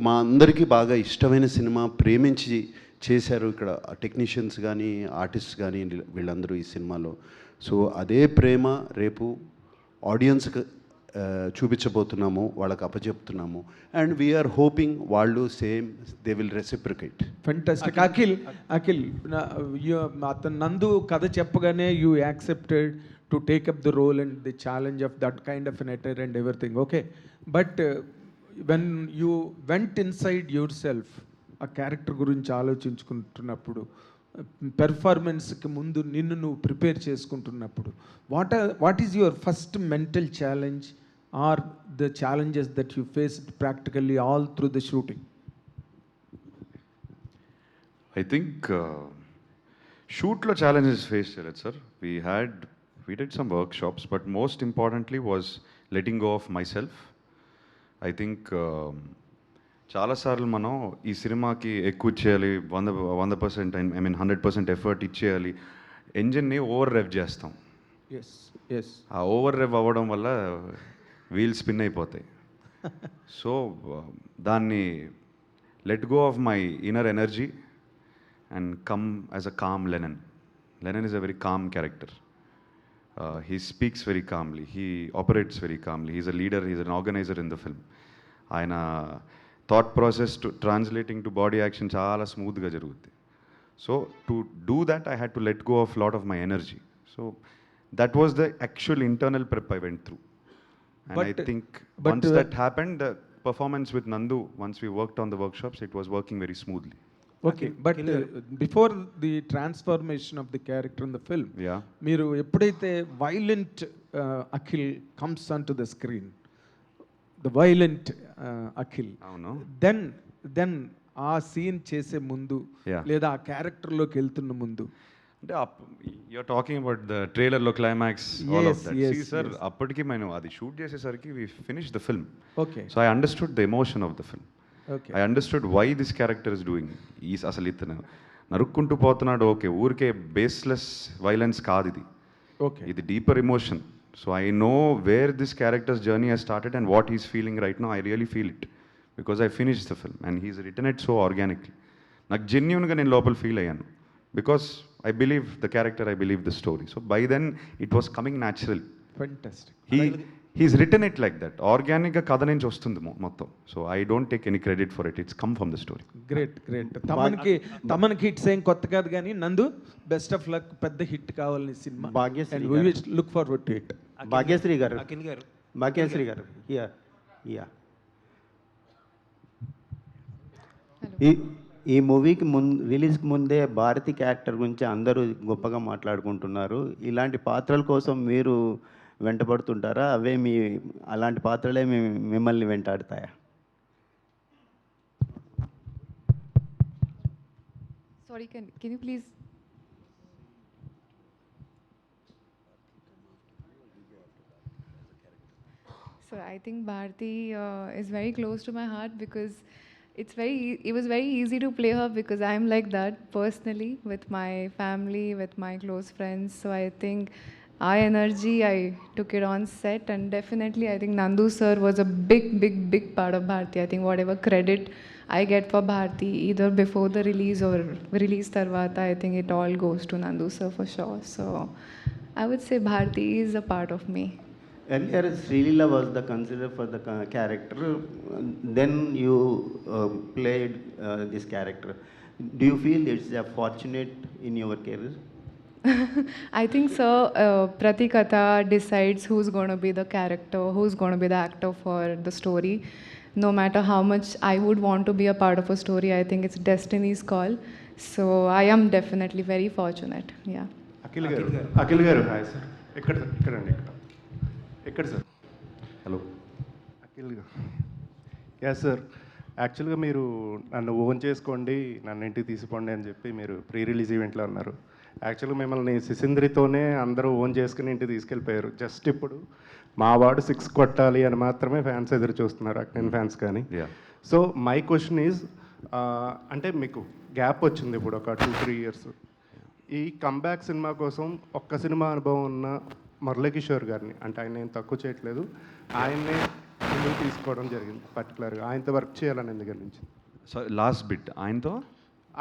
మా అందరికీ బాగా ఇష్టమైన cinema, ప్రేమించి చేశారు ఇక్కడ టెక్నీషియన్స్ కానీ ఆర్టిస్ట్ కానీ వీళ్ళందరూ ఈ సినిమాలో. సో అదే ప్రేమ రేపు ఆడియన్స్కి చూపించబోతున్నాము, వాళ్ళకి అప్పచెప్తున్నాము. అండ్ వీఆర్ హోపింగ్ వాళ్ళు same they will reciprocate. Fantastic. Akhil అతను నందు కథ చెప్పగానే you accepted to take up the role and the challenge of that kind of an actor and everything. Okay, but when you went inside your self, ఆ character గురించి ఆలోచించుకుంటున్నప్పుడు, పెర్ఫార్మెన్స్కి ముందు నిన్ను నువ్వు ప్రిపేర్ చేసుకుంటున్నప్పుడు, what is your first mental challenge or the challenges that you faced practically all through the shooting? I think షూట్లో challenges face చేయలేదు sir. we did some workshops, but most importantly was letting go of myself. I think చాలాసార్లు మనం ఈ సినిమాకి ఎక్కువ ఇచ్చేయాలి, 100% I mean 100% effort ఇచ్చేయాలి, ఎంజిన్ని over rev చేస్తాం. ఆ ఓవర్ రెవ్ అవ్వడం వల్ల వీల్ స్పిన్ అయిపోతాయి. సో దాన్ని let go of my inner energy and come as a calm Lenin. Lenin is a very calm character. He speaks very calmly, he operates very calmly, he's a leader, he's an organizer in the film. ఆయన thought process to translating to body action చాలా స్మూత్గా జరుగుతుంది. So to do that I had to let go of lot of my energy. So that was the actual internal prep I went through. And I think once that happened, the performance with Nandu, once we worked on the workshops, it was working very smoothly. Okay, but before the transformation of the character in the film, మీరు ఎప్పుడైతే violent Akhil comes onto the screen, the violent Akhil, then ఆ scene చేసే ముందు లేదా ఆ క్యారెక్టర్లోకి వెళ్తున్న ముందు, అంటే యూఆర్ టాకింగ్ అబౌట్ ద ట్రైలర్లో climax, all of that. See sir, అప్పటికి మేము అది షూట్ చేసేసరికి we finish the film. Okay, so I understood the emotion of the film. I understood why this character is doing. అసలు ఇతను నరుక్కుంటూ పోతున్నాడు, okay, ఊరికే బేస్లెస్ వైలెన్స్ కాదు ఇది. ఓకే, ఇది deeper emotion. So I know where this character's journey has started and what he's feeling right now. I really feel it because I finish the film and he's written it so organically. నాకు జెన్యూన్గా నేను లోపల feel అయ్యాను because I believe the character, I believe the story. So by then it was coming natural. Fantastic. He's written it like that. Organic కథ నుంచి వస్తుంది మొత్తం. So I don't take any credit for it. It's come from the story. Great. తమన్కి hits ఏం కొత్త కాదు, కానీ Nandu best of luck, పెద్ద హిట్ కావాలని సినిమా. Look forward to it. Bhagyashree garu, ఈ మూవీకి రిలీజ్కి ముందే భారతి క్యారెక్టర్ గురించి అందరూ గొప్పగా మాట్లాడుకుంటున్నారు. ఇలాంటి పాత్రల కోసం మీరు వెంటబడుతుంటారా? అలాంటి పాత్రలే మిమ్మల్ని వెంటాడుతాయా? Sorry, can you please? So I think Bharti is very close to my heart because it was very easy to play her because I'm like that personally with my family, with my close friends. So I think our energy, I took it on set, and definitely I think Nandu sir was a big part of Bharti. I think whatever credit I get for Bharti, either before the release or release tarvata, I think it all goes to Nandu sir for sure. So I would say Bharti is a part of me. Earlier, Srilila was the considered for the character. Then you played this character. Do you feel it's fortunate in your career? I think, sir, Pratikatha decides who's going to be the character, who's going to be the actor for the story. No matter how much I would want to be a part of a story, I think it's destiny's call. So I am definitely very fortunate. Yeah. Akhil garu, hi sir. Ekkada sir. Hello. Akhil garu. Yes sir. యాక్చువల్గా మీరు నన్ను own చేసుకోండి, నన్ను ఇంటికి తీసుకోండి అని చెప్పి మీరు ప్రీ రిలీజ్ ఈవెంట్లో అన్నారు. యాక్చువల్గా మిమ్మల్ని సిసింద్రితోనే అందరూ ఓన్ చేసుకుని ఇంటికి తీసుకెళ్ళిపోయారు. జస్ట్ ఇప్పుడు మా వాడు 6 కొట్టాలి అని మాత్రమే ఫ్యాన్స్ ఎదురు చూస్తున్నారు, అక్కినేని ఫ్యాన్స్ కానీ. సో మై క్వశ్చన్ ఈజ్, అంటే మీకు గ్యాప్ వచ్చింది ఇప్పుడు ఒక 2-3 ఇయర్స్. ఈ కంబ్యాక్ సినిమా కోసం ఒక్క సినిమా అనుభవం ఉన్న మురళీకిషోర్ గారిని, అంటే ఆయన నేను తక్కువ చేయట్లేదు, ఆయన్నే ముందుకు తీసుకోవడం జరిగింది. పర్టికులర్గా ఆయనతో వర్క్ చేయాలని ఎందుకు అనిపించింది? సో లాస్ట్ బిట్ ఆయనతో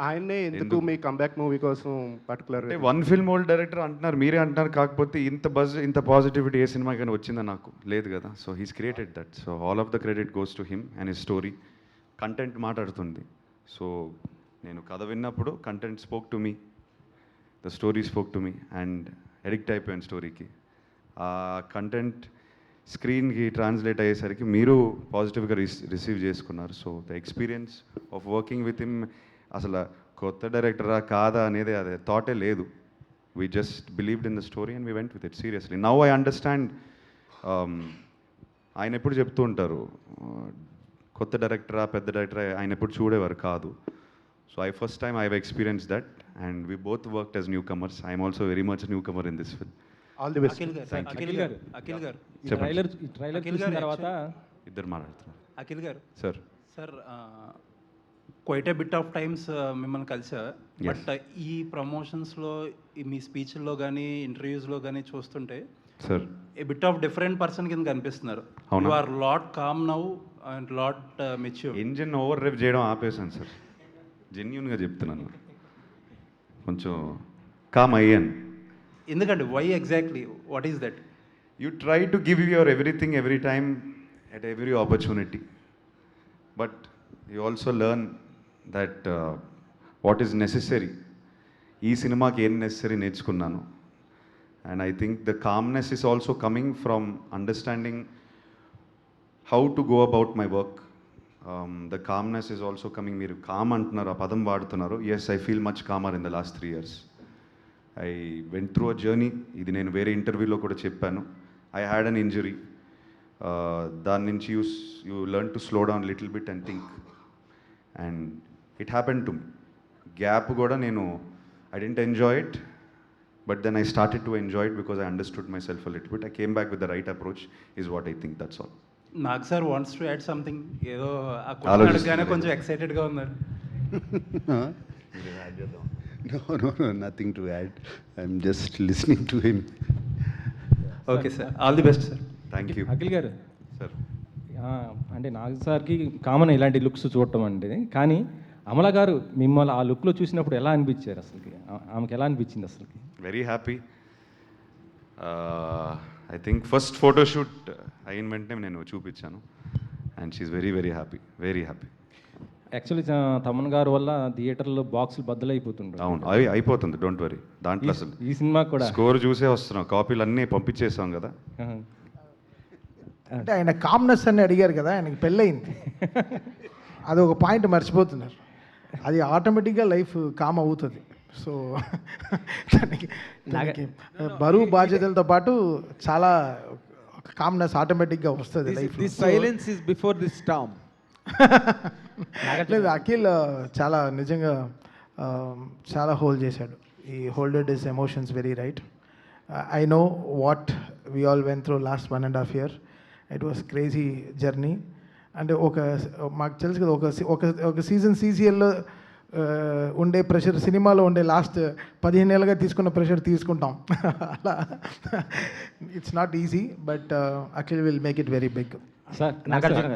ఆయన్నే ఎందుకు మీ కంబ్యాక్ మూవీ కోసం పర్టికులర్గా? వన్ ఫిల్మ్ ఓల్డ్ డైరెక్టర్ అంటున్నారు, మీరే అంటున్నారు. కాకపోతే ఇంత బజ్, ఇంత పాజిటివిటీ ఏ సినిమా కానీ వచ్చిందా? నాకు లేదు కదా. So he's created that. So all of the credit goes to him and his story. Content మాట్లాడుతుంది. సో నేను కథ విన్నప్పుడు content spoke to me, the story spoke to me, and addict అయిపోయాను స్టోరీకి. ఆ కంటెంట్ స్క్రీన్కి ట్రాన్స్లేట్ అయ్యేసరికి మీరు పాజిటివ్గా రిసీవ్ చేసుకున్నారు. So the experience of working with him, అసలు కొత్త డైరెక్టరా కాదా అనేది అదే థాటే లేదు. We just believed in the story and we went with it seriously. Now I understand. ఆయన ఎప్పుడు చెప్తూ ఉంటారు, కొత్త డైరెక్టరా పెద్ద డైరెక్టరా ఆయన ఎప్పుడు చూడేవారు కాదు. So first time I have experience that and we both worked as newcomers. I'm also very much newcomer in this film. All the best. Akhil garu trailer చూసిన తర్వాత ఇద్దరు మాట్లాడుతున్నారు. Akhil garu sir quite a bit of times మిమ్మల్ని కలిసా. But ఈ ప్రమోషన్స్లో మీ స్పీచ్ల్లో కానీ ఇంటర్వ్యూస్లో కానీ చూస్తుంటే sir a bit of different person కింద కనిపిస్తున్నారు. అవునా? You are lot calm now and lot mature. Engine over rev చేయడం ఆపేశాను సార్, జెన్యూన్గా చెప్తున్నాను. కొంచెం కామ్ అయ్యాను. ఎందుకండి? Why exactly? What is that? You try to give your everything every time at every opportunity, but you also learn that what is necessary. ఈ సినిమాకి ఏం నెసరీ నేర్చుకున్నాను. And I think the calmness is also coming from understanding how to go about my work. The calmness is also coming. మీరు com అంటున్నారు, ఆ పదం వాడుతున్నారు. Yes, I feel much calmer in the last 3 years. I went through a journey. ఇది నేను వేరే ఇంటర్వ్యూలో కూడా చెప్పాను. I had an injury. దాని నుంచి you learn to slow down little bit and think. And it happened to me. Gap కూడా నేను I didn't enjoy it, but then I started to enjoy it because I understood myself a little bit. I came back with the right approach is what I think. That's all. Nag sir wants to add something. ఏదో ఆ question అడగగానే కొంచెం ఎక్సైటెడ్గా ఉన్నారు. No, nothing to add. I'm just listening to him. Okay sir, all the best sir. Thank you. Akhil garu sir అంటే నాగ్ సార్కి common ఇలాంటి looks చూడటం అంటే, కానీ అమల గారు మిమ్మల్ని ఆ లుక్లో చూసినప్పుడు ఎలా అనిపించారు? అసలుకి ఆమెకి ఎలా అనిపించింది అసలుకి? Very happy. I think first photoshoot అయిన వెంటనే నేను చూపించాను and she's very very happy, very happy. Actually Thaman garu వల్ల థియేటర్లో బాక్సులు బద్దలైపోతుంటారు. అవును, అయిపోతుంది, డోంట్ వరీ. దాంట్లో అసలు ఈ సినిమా కూడా స్కోర్ చూసే వస్తున్నాం, కాపీలు అన్నీ పంపించేసాం కదా. అంటే ఆయన కామ్నెస్ అని అడిగారు కదా, ఆయనకి పెళ్ళయింది. అది ఒక పాయింట్ మర్చిపోతున్నారు. అది ఆటోమేటిక్గా లైఫ్ కామ్ అవుతుంది. సో దానికి బరువు బాధ్యతలతో పాటు చాలా కామ్నెస్ ఆటోమేటిక్గా వస్తుంది life. This silence is before this Storm. లేదు, అఖిల్ చాలా నిజంగా చాలా హోల్డ్ చేశాడు. ఈ హోల్డెడ్ his emotions very right. I know what we all went through last 1.5 years. It was crazy journey. అంటే మాకు తెలుసు కదా, ఒక సీజన్ సీసీఎల్లో ఉండే ప్రెషర్ సినిమాలో ఉండే లాస్ట్ 15 ఏళ్ళుగా తీసుకున్న ప్రెషర్ తీసుకుంటాం. అలా it's not easy, but Akhil will make it very big. Sir Nagarjuna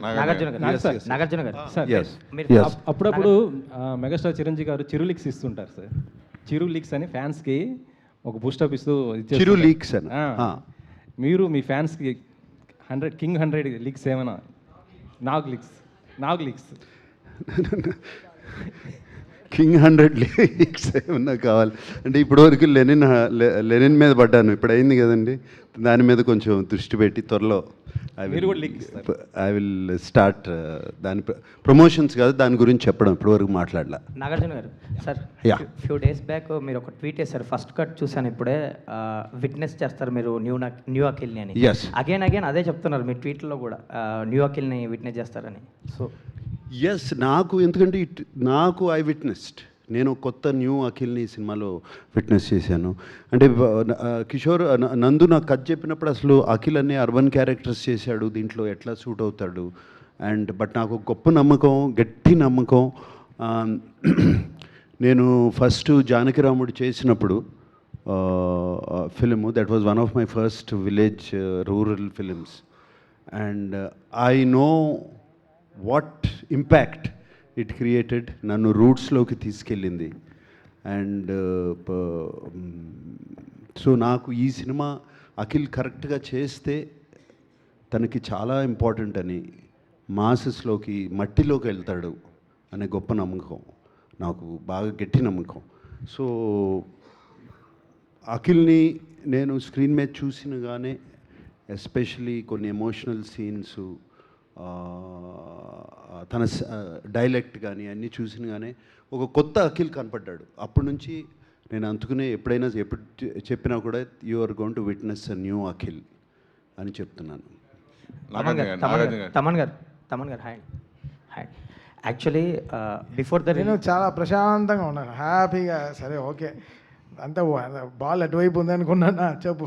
garu అప్పుడప్పుడు మెగాస్టార్ చిరంజీవి గారు చిరు లీక్స్ ఇస్తుంటారు సార్. చిరు లీక్స్ అని ఫ్యాన్స్కి ఒక బూస్టప్ ఇస్తూ చిరు లీక్స్ అని మీరు మీ ఫ్యాన్స్కి 100 లీక్స్ ఏమైనా? నాగ్ లీక్స్ కింగ్ 100 లీక్స్ ఏమన్నా కావాలి అంటే ఇప్పటివరకు లెనిన్ మీద పడ్డాను, ఇప్పుడు అయింది కదండి, దాని మీద కొంచెం దృష్టి పెట్టి త్వరలో ఐ విల్ స్టార్ట్. దాని ప్రమోషన్స్ కాదు, దాని గురించి చెప్పడం ఇప్పటివరకు మాట్లాడలా. నాగార్జున గారు సార్, ఫ్యూ డేస్ బ్యాక్ మీరు ఒక ట్వీట్ చేశారు, ఫస్ట్ కట్ చూసాను ఇప్పుడే, విట్నెస్ చేస్తారు మీరు న్యూ అఖిల్ని అని. అగైన్ అదే చెప్తున్నారు మీ ట్వీట్లో కూడా, న్యూ అఖిల్ని విట్నెస్ చేస్తారని. సో ఎస్, ఎందుకంటే నాకు ఐ విట్నెస్డ్, నేను కొత్త న్యూ అఖిల్ని సినిమాలో విట్నెస్ చేశాను. అంటే కిషోర్ నందు నాకు కథ చెప్పినప్పుడు అసలు అఖిల్ అనే అర్బన్ క్యారెక్టర్స్ చేశాడు, దీంట్లో ఎట్లా సూట్ అవుతాడు. బట్ నాకు గొప్ప నమ్మకం, గట్టి నమ్మకం నేను ఫస్ట్ జానకిరాముడు చేసినప్పుడు film that was one of my first village rural films and I know what impact it created. నన్ను రూట్స్లోకి తీసుకెళ్ళింది. అండ్ సో నాకు ఈ సినిమా అఖిల్ కరెక్ట్గా చేస్తే తనకి చాలా ఇంపార్టెంట్ అని, మాసెస్లోకి మట్టిలోకి వెళ్తాడు అనే గొప్ప నమ్మకం, నాకు బాగా గట్టి నమ్మకం. సో అఖిల్ని నేను స్క్రీన్ మీద చూసినగానే ఎస్పెషలీ కొన్ని ఎమోషనల్ సీన్స్, తన డైలెక్ట్ కానీ అన్నీ చూసినగానే ఒక కొత్త అఖిల్ కనపడ్డాడు. అప్పటి నుంచి నేను అందుకునే ఎప్పుడైనా చెప్పినా కూడా you are going to witness a new Akhil అని చెప్తున్నాను. తమన్ గారు హాయ్. యాక్చువల్లీ బిఫోర్ ద నేను చాలా ప్రశాంతంగా ఉన్నాను, హ్యాపీగా. సరే ఓకే, అంతా బాల్ అటువైపు ఉంది అనుకున్నానా? చెప్పు.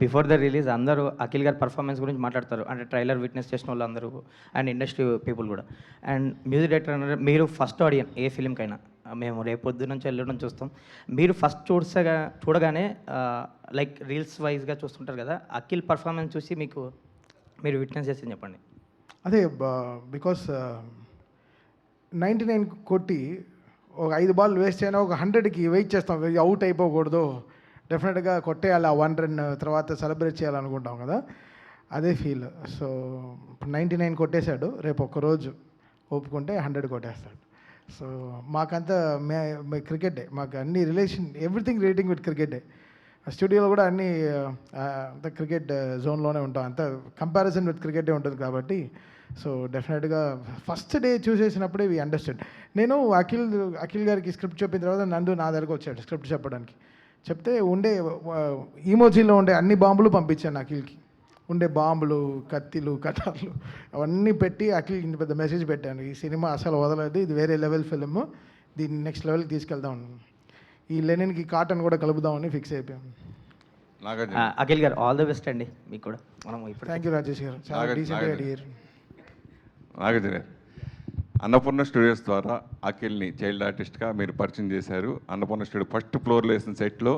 బిఫోర్ ద రిలీజ్ అందరూ అఖిల్ గారి పర్ఫార్మెన్స్ గురించి మాట్లాడతారు, అంటే ట్రైలర్ విట్నెస్ చేసిన వాళ్ళు అందరూ అండ్ ఇండస్ట్రీ పీపుల్ కూడా. అండ్ మ్యూజిక్ డైరెక్టర్ అన్నారు, మీరు ఫస్ట్ ఆడియన్స్ ఏ ఫిలింకైనా, మేము రేపు పొద్దు నుంచి వెళ్ళడం చూస్తాం. మీరు ఫస్ట్ చూడగానే లైక్ రీల్స్ వైజ్గా చూస్తుంటారు కదా, అఖిల్ పర్ఫార్మెన్స్ చూసి మీరు విట్నెస్ చేసి చెప్పండి. అదే బికాస్ 99 కొట్టి ఒక 5 బాల్ వేస్ట్ అయినా ఒక 100కి వెయిట్ చేస్తాం, అవుట్ అయిపోకూడదు, డెఫినెట్గా కొట్టేయాలి, ఆ 1 రన్ తర్వాత సెలబ్రేట్ చేయాలనుకుంటాం కదా, అదే ఫీల్. సో 99 కొట్టేశాడు, రేపు ఒక్కరోజు ఒప్పుకుంటే 100 కొట్టేస్తాడు. సో మాకంతా క్రికెటే, మాకు అన్ని రిలేషన్, ఎవ్రీథింగ్ రిలేటింగ్ విత్ క్రికెటే. స్టూడియోలో కూడా అన్నీ అంత క్రికెట్ జోన్లోనే ఉంటాం, అంత కంపారిజన్ విత్ క్రికెటే ఉంటుంది కాబట్టి. సో డెఫినెట్గా ఫస్ట్ డే చూసేసినప్పుడే వి అండర్స్టాండ్. నేను అఖిల్ గారికి స్క్రిప్ట్ చెప్పిన తర్వాత నందు నా దగ్గరకు వచ్చాడు స్క్రిప్ట్ చెప్పడానికి. చెప్తే ఉండే ఈమోజీలో ఉండే అన్ని బాంబులు పంపించాను అఖిల్కి, ఉండే బాంబులు, కత్తిలు, కటార్లు అవన్నీ పెట్టి అఖిల్ ఇంత పెద్ద మెసేజ్ పెట్టాను, ఈ సినిమా అసలు వదలదు, ఇది వేరే లెవెల్ ఫిలిం, దీన్ని నెక్స్ట్ లెవెల్కి తీసుకెళ్దాం, ఈ లెనిన్కి కాటన్ కూడా కలుపుదామని ఫిక్స్ అయిపోయాం. అఖిల్ గారు ఆల్ ది బెస్ట్ అండి మీకు కూడా. మనం ఇప్పుడు థ్యాంక్ యూ రాజేష్ గారు, చాలా డీసెంట్గా అడిగారు. నాగార్జున గారు, అన్నపూర్ణ స్టూడియోస్ ద్వారా అఖిల్ని చైల్డ్ ఆర్టిస్ట్గా మీరు పరిచయం చేశారు. అన్నపూర్ణ స్టూడియో ఫస్ట్ ఫ్లోర్లో వేసిన సెట్లో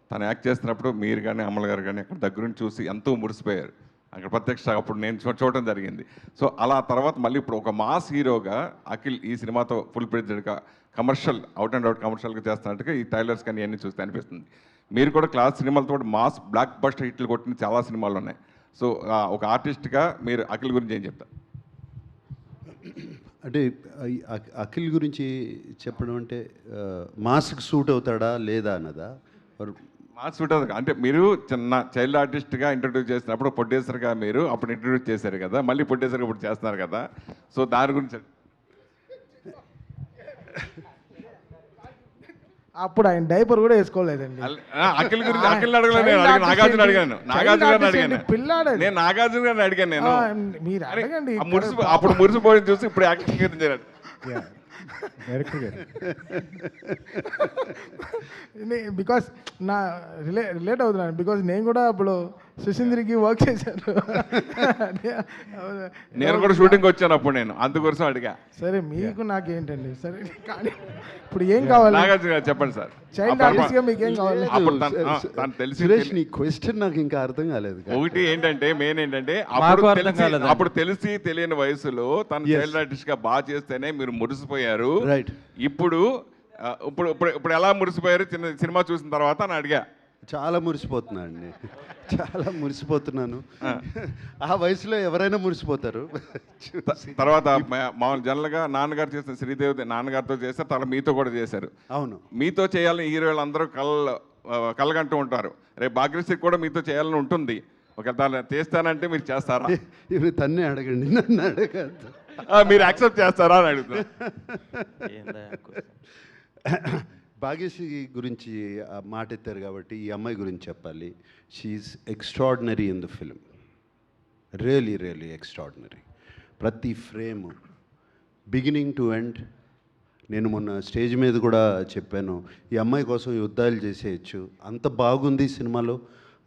తను యాక్ట్ చేస్తున్నప్పుడు మీరు కానీ అమల్ గారు కానీ అక్కడ దగ్గరుండి చూసి ఎంతో మురిసిపోయారు. అక్కడ ప్రత్యక్ష అప్పుడు నేను చూడటం జరిగింది. సో అలా తర్వాత మళ్ళీ ఇప్పుడు ఒక మాస్ హీరోగా అఖిల్ ఈ సినిమాతో ఫుల్ ప్రెజెడ్గా కమర్షియల్ అవుట్ అండ్ అవుట్ కమర్షియల్గా చేస్తున్నట్టుగా ఈ టైలర్స్ కానీ ఇవన్నీ చూస్తే అనిపిస్తుంది. మీరు కూడా క్లాస్ సినిమాలతో మాస్ బ్లాక్ బస్టర్ హిట్లు కొట్టిన చాలా సినిమాలు ఉన్నాయి. సో ఒక ఆర్టిస్ట్గా మీరు అఖిల్ గురించి ఏం చెప్తారు? అంటే అఖిల్ గురించి చెప్పడం అంటే మాస్కి సూట్ అవుతాడా లేదా అన్నదా? మాస్ సూట్ అవుతుంది అంటే మీరు చిన్న చైల్డ్ ఆర్టిస్ట్గా ఇంట్రడ్యూస్ చేసినప్పుడు ప్రొడ్యూసర్గా మీరు అప్పుడు ఇంట్రడ్యూస్ చేశారు కదా, మళ్ళీ ప్రొడ్యూసర్గా ఇప్పుడు చేస్తున్నారు కదా, సో దాని గురించి. అప్పుడు ఆయన డైపర్ కూడా వేసుకోలేదండి. అఖిల్ గురించి అఖిల్ అడగలేదు, నాగార్జున అడిగాను, నాగార్జున గారిని అడిగాను, పిల్లాడు నేను నాగార్జున గారిని అడిగాను. నేను మీరు అడగండి, అప్పుడు మురిసిపోయి చూసి ఇప్పుడు యాక్టింగ్ చేయాలి డైరెక్టర్ గారు. బికాస్ నా రిలేట్ అవుతున్నాను, బికాస్ నేను కూడా అప్పుడు సుశీంద్రికి వర్క్ చేశాను. నేను కూడా షూటింగ్ వచ్చాను అప్పుడు, నేను అందుకోసం అడిగా. సరే మీకు నాకేంటండి, సరే కానీ ఇప్పుడు ఏం కావాలి? నాగార్జున గారు చెప్పండి సార్, చైల్డ్ ఆర్టిస్ట్గా మీకు ఏం కావాలి? సురేష్ నీ క్వశ్చన్ నాకు ఇంకా అర్థం కాలేదు. ఒకటి ఏంటంటే మెయిన్ ఏంటంటే అప్పుడు తెలిసి తెలియని వయసులో తను చైల్డ్ ఆర్టిస్ట్ గా బాగా చేస్తేనే మీరు మురిసిపోయారు. రైట్. ఇప్పుడు ఇప్పుడు ఇప్పుడు ఎలా మురిసిపోయారు చిన్న సినిమా చూసిన తర్వాత అని అడిగా. చాలా మురిసిపోతున్నాను, చాలా మురిసిపోతున్నాను. ఆ వయసులో ఎవరైనా మురిసిపోతారు. తర్వాత మామూలు జనరల్గా నాన్నగారు చేసిన శ్రీదేవి నాన్నగారితో చేస్తారు, తర్వాత మీతో కూడా చేశారు. అవును, మీతో చేయాలని హీరోలు అందరూ కలగంటూ ఉంటారు. రేపు భాగ్యశ్రీ కూడా మీతో చేయాలని ఉంటుంది. ఒకవేళ చేస్తానంటే మీరు చేస్తారా? ఇవి తన్నే అడగండి, నన్ను అడగద్దు. మీరు యాక్సెప్ట్ చేస్తారా అని అడుగుతున్నా. భాగ్యశ్రీ గురించి మాట ఎత్తారు కాబట్టి ఈ అమ్మాయి గురించి చెప్పాలి. She's extraordinary in the film, really really extraordinary. ప్రతి ఫ్రేమ్ బిగినింగ్ టు ఎండ్. నేను మొన్న స్టేజ్ మీద కూడా చెప్పాను, ఈ అమ్మాయి కోసం యుద్ధాలు చేసేయచ్చు, అంత బాగుంది సినిమాలో,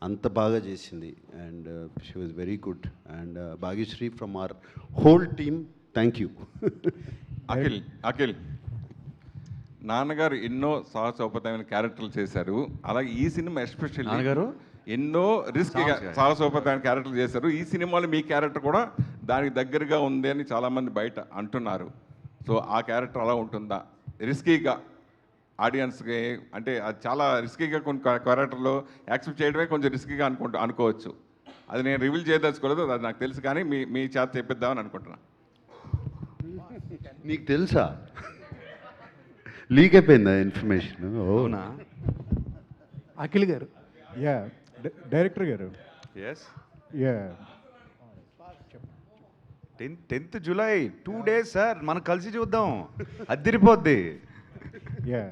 అంత బాగా చేసింది. And she was very good. And Bhagyashri from our whole team, thank you. Akhil నాన్నగారు ఎన్నో సాహసోపేతమైన క్యారెక్టర్లు చేశారు. అలాగే ఈ సినిమా ఎస్పెషల్లీ నాన్నగారు ఎన్నో రిస్కీగా సాహసోపేతమైన క్యారెక్టర్లు చేశారు. ఈ సినిమాలో మీ క్యారెక్టర్ కూడా దానికి దగ్గరగా ఉంది అని చాలామంది బయట అంటున్నారు. సో ఆ క్యారెక్టర్ అలా ఉంటుందా? రిస్కీగా ఆడియన్స్కి అంటే అది చాలా రిస్కీగా కొన్ని క్యారెక్టర్లో యాక్సెప్ట్ చేయడమే కొంచెం రిస్కీగా అనుకోవచ్చు. అది నేను రివీల్ చేయదలుచుకోలేదు, అది నాకు తెలుసు, కానీ మీ చేత చెప్పిద్దామని అనుకుంటున్నాను. నీకు తెలుసా? లీక్ అయిపోయిందా ఇన్ఫర్మేషన్? అవునా? Akhil garu. Yeah director garu. Yes yeah 10th July 2 days sir, మనం కలిసి చూద్దాం, అదిరిపోద్ది. యా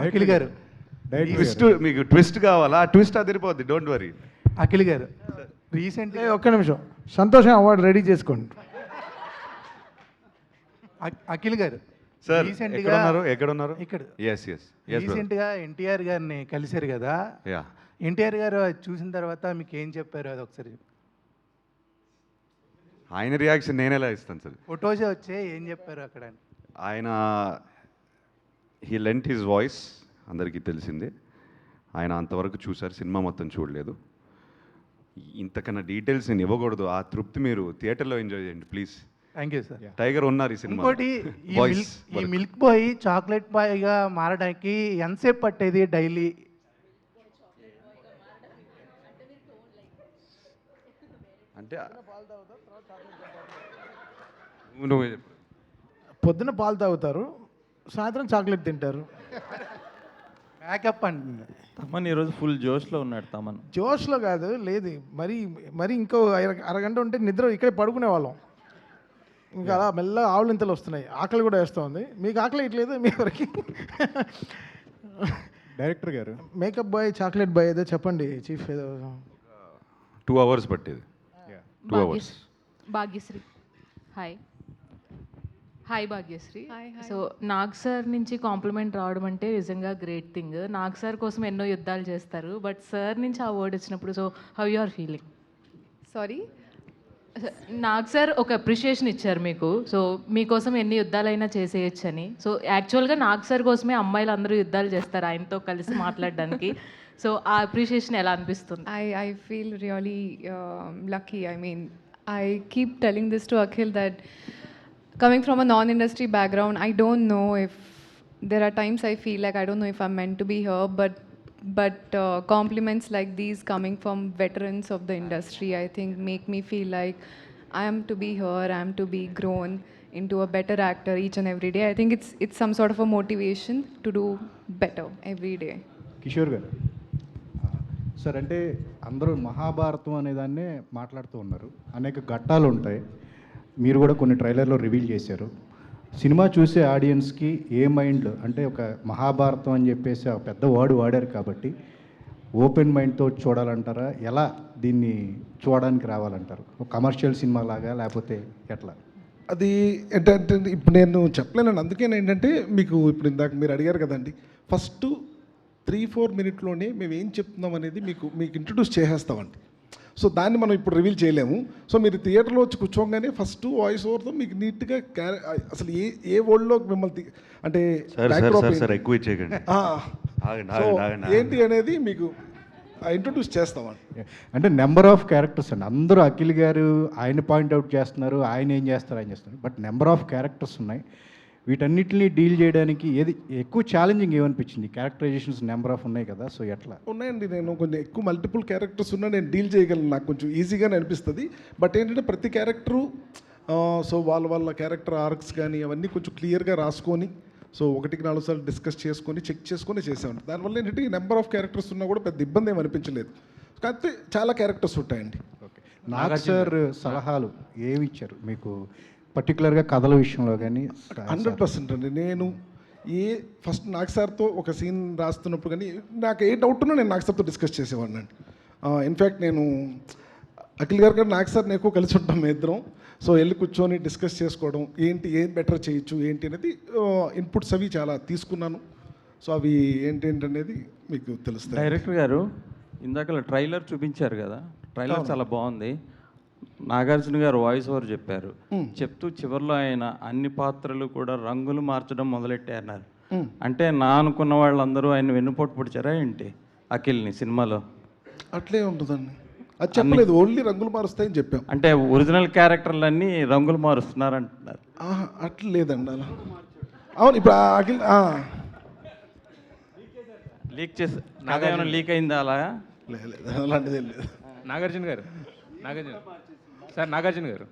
అఖిల్ గారు. ట్విస్ట్, మీకు ట్విస్ట్ కావాలా? ట్విస్ట్ అదిరిపోద్ది, డోంట్ వరీ. అఖిల్ గారు రీసెంట్గా ఒక్క నిమిషం, సంతోషం అవార్డు రెడీ చేసుకోండి. అఖిల్ గారు సార్ రీసెంట్గా ఎక్కడున్నారు? ఇక్కడ. ఎస్ ఎస్ రీసెంట్గా ఎన్టీఆర్ గారిని కలిశారు కదా, యా. ఎన్టీఆర్ గారు అది చూసిన తర్వాత మీకు ఏం చెప్పారు అది ఒకసారి? ఆయన రియాక్షన్ నేను ఎలా ఇస్తాను సార్? ఫొటోసే వచ్చే, ఏం చెప్పారు అక్కడ? ఆయన హీ లెంట్ హిజ్ వాయిస్, అందరికీ తెలిసిందే. ఆయన అంతవరకు చూశారు, సినిమా మొత్తం చూడలేదు. ఇంతకన్నా డీటెయిల్స్ నేను ఇవ్వకూడదు. ఆ తృప్తి మీరు థియేటర్లో ఎంజాయ్ చేయండి please. Thank you sir. Tiger ఉన్నారు ఈ సినిమా. ఇంకోటి, ఈ మిల్క్ బాయ్ చాక్లెట్ బాయ్గా మారడానికి ఎంతసేపు పట్టేది డైలీ? అంటే పొద్దున పాలు తాగుతారు, సాయంత్రం చాక్లెట్ తింటారు. మేకప్ అండి. తమన్ ఈరోజు ఫుల్ జోష్లో ఉన్నాడు. తమన్ జోష్లో కాదు, లేదు మరి ఇంకో అరగంట ఉంటే నిద్ర ఇక్కడే పడుకునే వాళ్ళం. ఇంకా అలా మెల్లగా ఆవులింతలు వస్తున్నాయి, ఆకలి కూడా వేస్తుంది. మీకు ఆకలి ఇట్లేదు మీ వరకు? డైరెక్టర్ గారు మేకప్ బాయ్ చాక్లెట్ బాయ్ ఏదో చెప్పండి చీఫ్. ఏదో 2 hours పట్టేది. 2 hours. Bhagyashri. Hi Bhagyashri. So Nag sir నుంచి కాంప్లిమెంట్ రావడం అంటే నిజంగా గ్రేట్ థింగ్. నాగ్ సార్ కోసం ఎన్నో యుద్ధాలు చేస్తారు, బట్ సార్ నుంచి ఆ వర్డ్ వచ్చినప్పుడు so how you are feeling? Sorry, Nag sir ఒక అప్రిషియేషన్ ఇచ్చారు మీకు, సో మీకోసం ఎన్ని యుద్ధాలైనా చేసేయచ్చని. సో యాక్చువల్గా నాగ్ సార్ కోసమే అమ్మాయిలు అందరూ యుద్ధాలు చేస్తారు ఆయనతో కలిసి మాట్లాడడానికి. సో ఆ అప్రిషియేషన్ ఎలా అనిపిస్తుంది? I feel really lucky. I mean, I keep telling this to Akhil that coming from a non-industry background, I don't know if there are times I feel like I don't know if I'm meant to be here, but compliments like these coming from veterans of the industry, I think make me feel like I am to be here, I am to be grown into a better actor each and every day. I think it's some sort of a motivation to do better every day. Kishore గారు sir, అంటే అందరూ మహాభారతం అనే దాన్నే మాట్లాడుతూ ఉన్నారు. అనేక ఘట్టాలు ఉంటాయి, మీరు కూడా కొన్ని ట్రైలర్లో రివీల్ చేశారు. సినిమా చూసే ఆడియన్స్కి ఏ మైండ్లో, అంటే ఒక మహాభారతం అని చెప్పేసి ఒక పెద్ద వర్డ్ వాడారు కాబట్టి ఓపెన్ మైండ్తో చూడాలంటారా? ఎలా దీన్ని చూడడానికి రావాలంటారు? ఒక కమర్షియల్ సినిమా లాగా లేకపోతే ఎట్లా? అది ఏంటంటే ఇప్పుడు నేను చెప్పలేనండి. అందుకే ఏంటంటే మీకు ఇప్పుడు ఇందాక మీరు అడిగారు కదండి, ఫస్ట్ 3-4 minutesలోనే మేము ఏం చెప్తున్నాం అనేది మీకు ఇంట్రడ్యూస్ చేసేస్తామండి. సో దాన్ని మనం ఇప్పుడు రివీల్ చేయలేము. సో మీరు థియేటర్లో వచ్చి కూర్చోగానే ఫస్ట్ వాయిస్ ఓవర్తో మీకు నీట్గా అసలు ఏ వరల్డ్లో మిమ్మల్ని అంటే ఎక్కువ ఇచ్చేయకండి, ఏంటి అనేది మీకు ఇంట్రడ్యూస్ చేస్తామండి. అంటే నెంబర్ ఆఫ్ క్యారెక్టర్స్ అండి. అందరూ అఖిల్ గారు ఆయన పాయింట్అవుట్ చేస్తున్నారు, ఆయన ఏం చేస్తారు, ఆయన చేస్తున్నారు. బట్ నెంబర్ ఆఫ్ క్యారెక్టర్స్ ఉన్నాయి. వీటన్నిటిని డీల్ చేయడానికి ఏది ఎక్కువ ఛాలెంజింగ్ ఏమనిపించింది? క్యారెక్టరైజేషన్స్ నెంబర్ ఆఫ్ ఉన్నాయి కదా, సో ఎట్లా? ఉన్నాయండి, నేను కొంచెం ఎక్కువ మల్టిపుల్ క్యారెక్టర్స్ ఉన్నా నేను డీల్ చేయగలను, నాకు కొంచెం ఈజీగానే అనిపిస్తుంది. బట్ ఏంటంటే ప్రతి క్యారెక్టరు సో వాళ్ళ క్యారెక్టర్ ఆర్క్స్ కానీ అవన్నీ కొంచెం క్లియర్గా రాసుకొని సో 1-4 సార్లు డిస్కస్ చేసుకొని చెక్ చేసుకొని చేసామండి. దానివల్ల ఏంటంటే ఈ నెంబర్ ఆఫ్ క్యారెక్టర్స్ ఉన్నా కూడా పెద్ద ఇబ్బంది ఏమి అనిపించలేదు. కాకపోతే చాలా క్యారెక్టర్స్ ఉంటాయండి. ఓకే, నాగ్ సార్ సలహాలు ఏమి ఇచ్చారు మీకు పర్టికులర్గా కథల విషయంలో కానీ? 100% అండి. నేను ఫస్ట్ నాగ్ సార్తో ఒక సీన్ రాస్తున్నప్పుడు కానీ నాకు ఏ డౌట్ ఉన్నా నేను నాగ్ సార్తో డిస్కస్ చేసేవాడిని అండి. ఇన్ఫ్యాక్ట్ నేను అఖిల్ గారు నాగ్ సార్ ఎక్కువ కలిసి ఉంటాం మేము ఇద్దరం. సో వెళ్ళి కూర్చొని డిస్కస్ చేసుకోవడం, ఏం బెటర్ చేయొచ్చు ఏంటి అనేది ఇన్పుట్స్ అవి చాలా తీసుకున్నాను. సో అవి ఏంటనేది మీకు తెలుస్తుంది. డైరెక్టర్ గారు ఇందాక ట్రైలర్ చూపించారు కదా, ట్రైలర్ చాలా బాగుంది. నాగార్జున గారు వాయిస్ ఓవర్ చెప్పారు, చెప్తూ చివరిలో ఆయన అన్ని పాత్రలు కూడా రంగులు మార్చడం మొదలెట్టారన్నారు. అంటే నా అనుకున్న వాళ్ళందరూ ఆయన వెన్నుపోటు పొడిచారా ఏంటి అఖిల్ని సినిమాలో? అట్లే ఉంటుందండి, అది చెప్పలేదు, ఓన్లీ రంగులు మారుస్తాయని చెప్పాం. అంటే ఒరిజినల్ క్యారెక్టర్లన్నీ రంగులు మారుస్తున్నారు అంటున్నారు. అట్లా లేదండి అలా. అవును, ఇప్పుడు అఖిల్ లీక్ చేసి నాకేమైనా లీక్ అయిందా అలా? లేదు, అలాంటిది లేదు. నాగార్జున గారు నాగార్జున గారు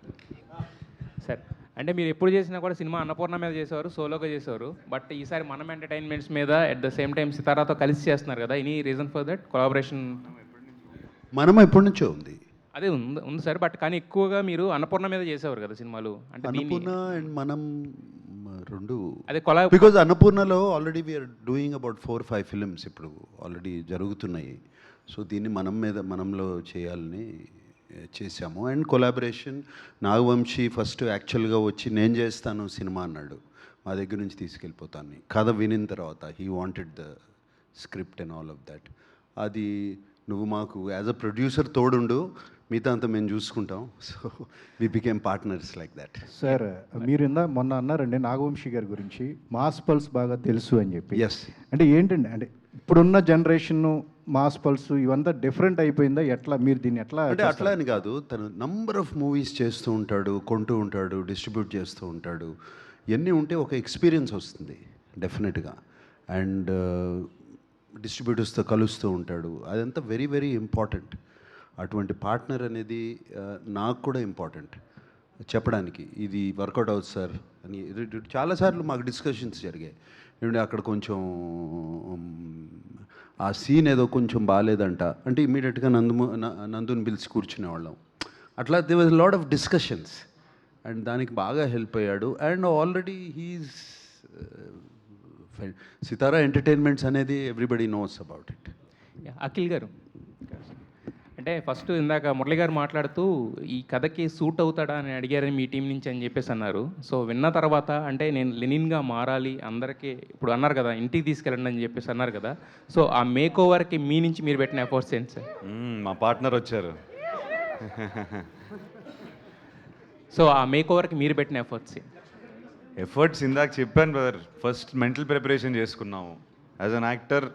సార్, అంటే మీరు ఎప్పుడు చేసినా కూడా సినిమా అన్నపూర్ణ మీద చేసేవారు, సోలోగా చేసేవారు. బట్ ఈసారి మనం ఎంటర్టైన్మెంట్స్ మీద అట్ ద సేమ్ టైం సితారాతో కలిసి చేస్తున్నారు కదా, any reason for that collaboration? మనం ఎప్పటి నుంచో ఉంది, అదే ఉంది సార్. బట్ కానీ ఎక్కువగా మీరు అన్నపూర్ణ మీద చేసేవారు కదా సినిమాలు. అంటే అన్నపూర్ణ అండ్ మనం రెండు అదే బికాజ్ అన్నపూర్ణలో already we're doing about 4-5 films ఇప్పుడు ఆల్రెడీ జరుగుతున్నాయి. సో దీన్ని మనంలో చేయాలని చేశాము. అండ్ కొలాబరేషన్ నాగవంశీ ఫస్ట్ యాక్చువల్గా వచ్చి నేను చేస్తాను సినిమా అన్నాడు, మా దగ్గర నుంచి తీసుకెళ్ళిపోతాను. కథ వినిన తర్వాత he wanted the script and all of that. అది నువ్వు మాకు యాజ్ అ ప్రొడ్యూసర్ తోడుండు, మిగతా అంతా మేము చూసుకుంటాం. So we became partners like that. Sir, మీరు మొన్న అన్నారండి నాగవంశీ గారి గురించి మాస్ పల్స్ బాగా తెలుసు అని చెప్పి. ఎస్, అంటే ఏంటండి, అంటే ఇప్పుడున్న జనరేషన్ మాస్ పల్స్ ఇవంతా డిఫరెంట్ అయిపోయిందా? ఎట్లా మీరు దీన్ని ఎట్లా? అంటే అట్లా అని కాదు, తను నంబర్ ఆఫ్ మూవీస్ చేస్తూ ఉంటాడు, కొంటూ ఉంటాడు, డిస్ట్రిబ్యూట్ చేస్తూ ఉంటాడు. ఇవన్నీ ఉంటే ఒక ఎక్స్పీరియన్స్ వస్తుంది డెఫినెట్గా. అండ్ డిస్ట్రిబ్యూటర్స్తో కలుస్తూ ఉంటాడు, అదంతా వెరీ వెరీ ఇంపార్టెంట్. అటువంటి పార్ట్నర్ అనేది నాకు కూడా ఇంపార్టెంట్ చెప్పడానికి, ఇది వర్కౌట్ అవుతుంది సార్ అని. చాలాసార్లు మాకు డిస్కషన్స్ జరిగాయి, ఏమంటే అక్కడ కొంచెం ఆ సీన్ ఏదో కొంచెం బాగాలేదంట అంటే ఇమీడియట్గా నందుని పిలిచి కూర్చునేవాళ్ళం. అట్లా there was lot of discussions and దానికి బాగా హెల్ప్ అయ్యాడు. And already he's Sithara entertainments అనేది everybody knows about it. Akhil garu, అంటే ఫస్ట్ ఇందాక మురళి గారు మాట్లాడుతూ ఈ కథకి సూట్ అవుతాడా అని అడిగారని మీ టీం నుంచి అని చెప్పేసి అన్నారు. సో విన్న తర్వాత అంటే నేను లెనిన్గా మారాలి అందరికీ ఇప్పుడు అన్నారు కదా, ఇంటికి తీసుకెళ్ళండి అని చెప్పేసి అన్నారు కదా. సో ఆ మేక్ ఓవర్కి మీ నుంచి మీరు పెట్టిన ఎఫర్ట్స్ ఏంటి సార్? మా పార్ట్నర్ వచ్చారు. సో ఆ మేక్ ఓవర్కి మీరు పెట్టిన ఎఫర్ట్స్ ఇందాక చెప్పాను బ్రదర్, ఫస్ట్ మెంటల్ ప్రిపరేషన్ చేసుకున్నాము. యాజ్ అన్ యాక్టర్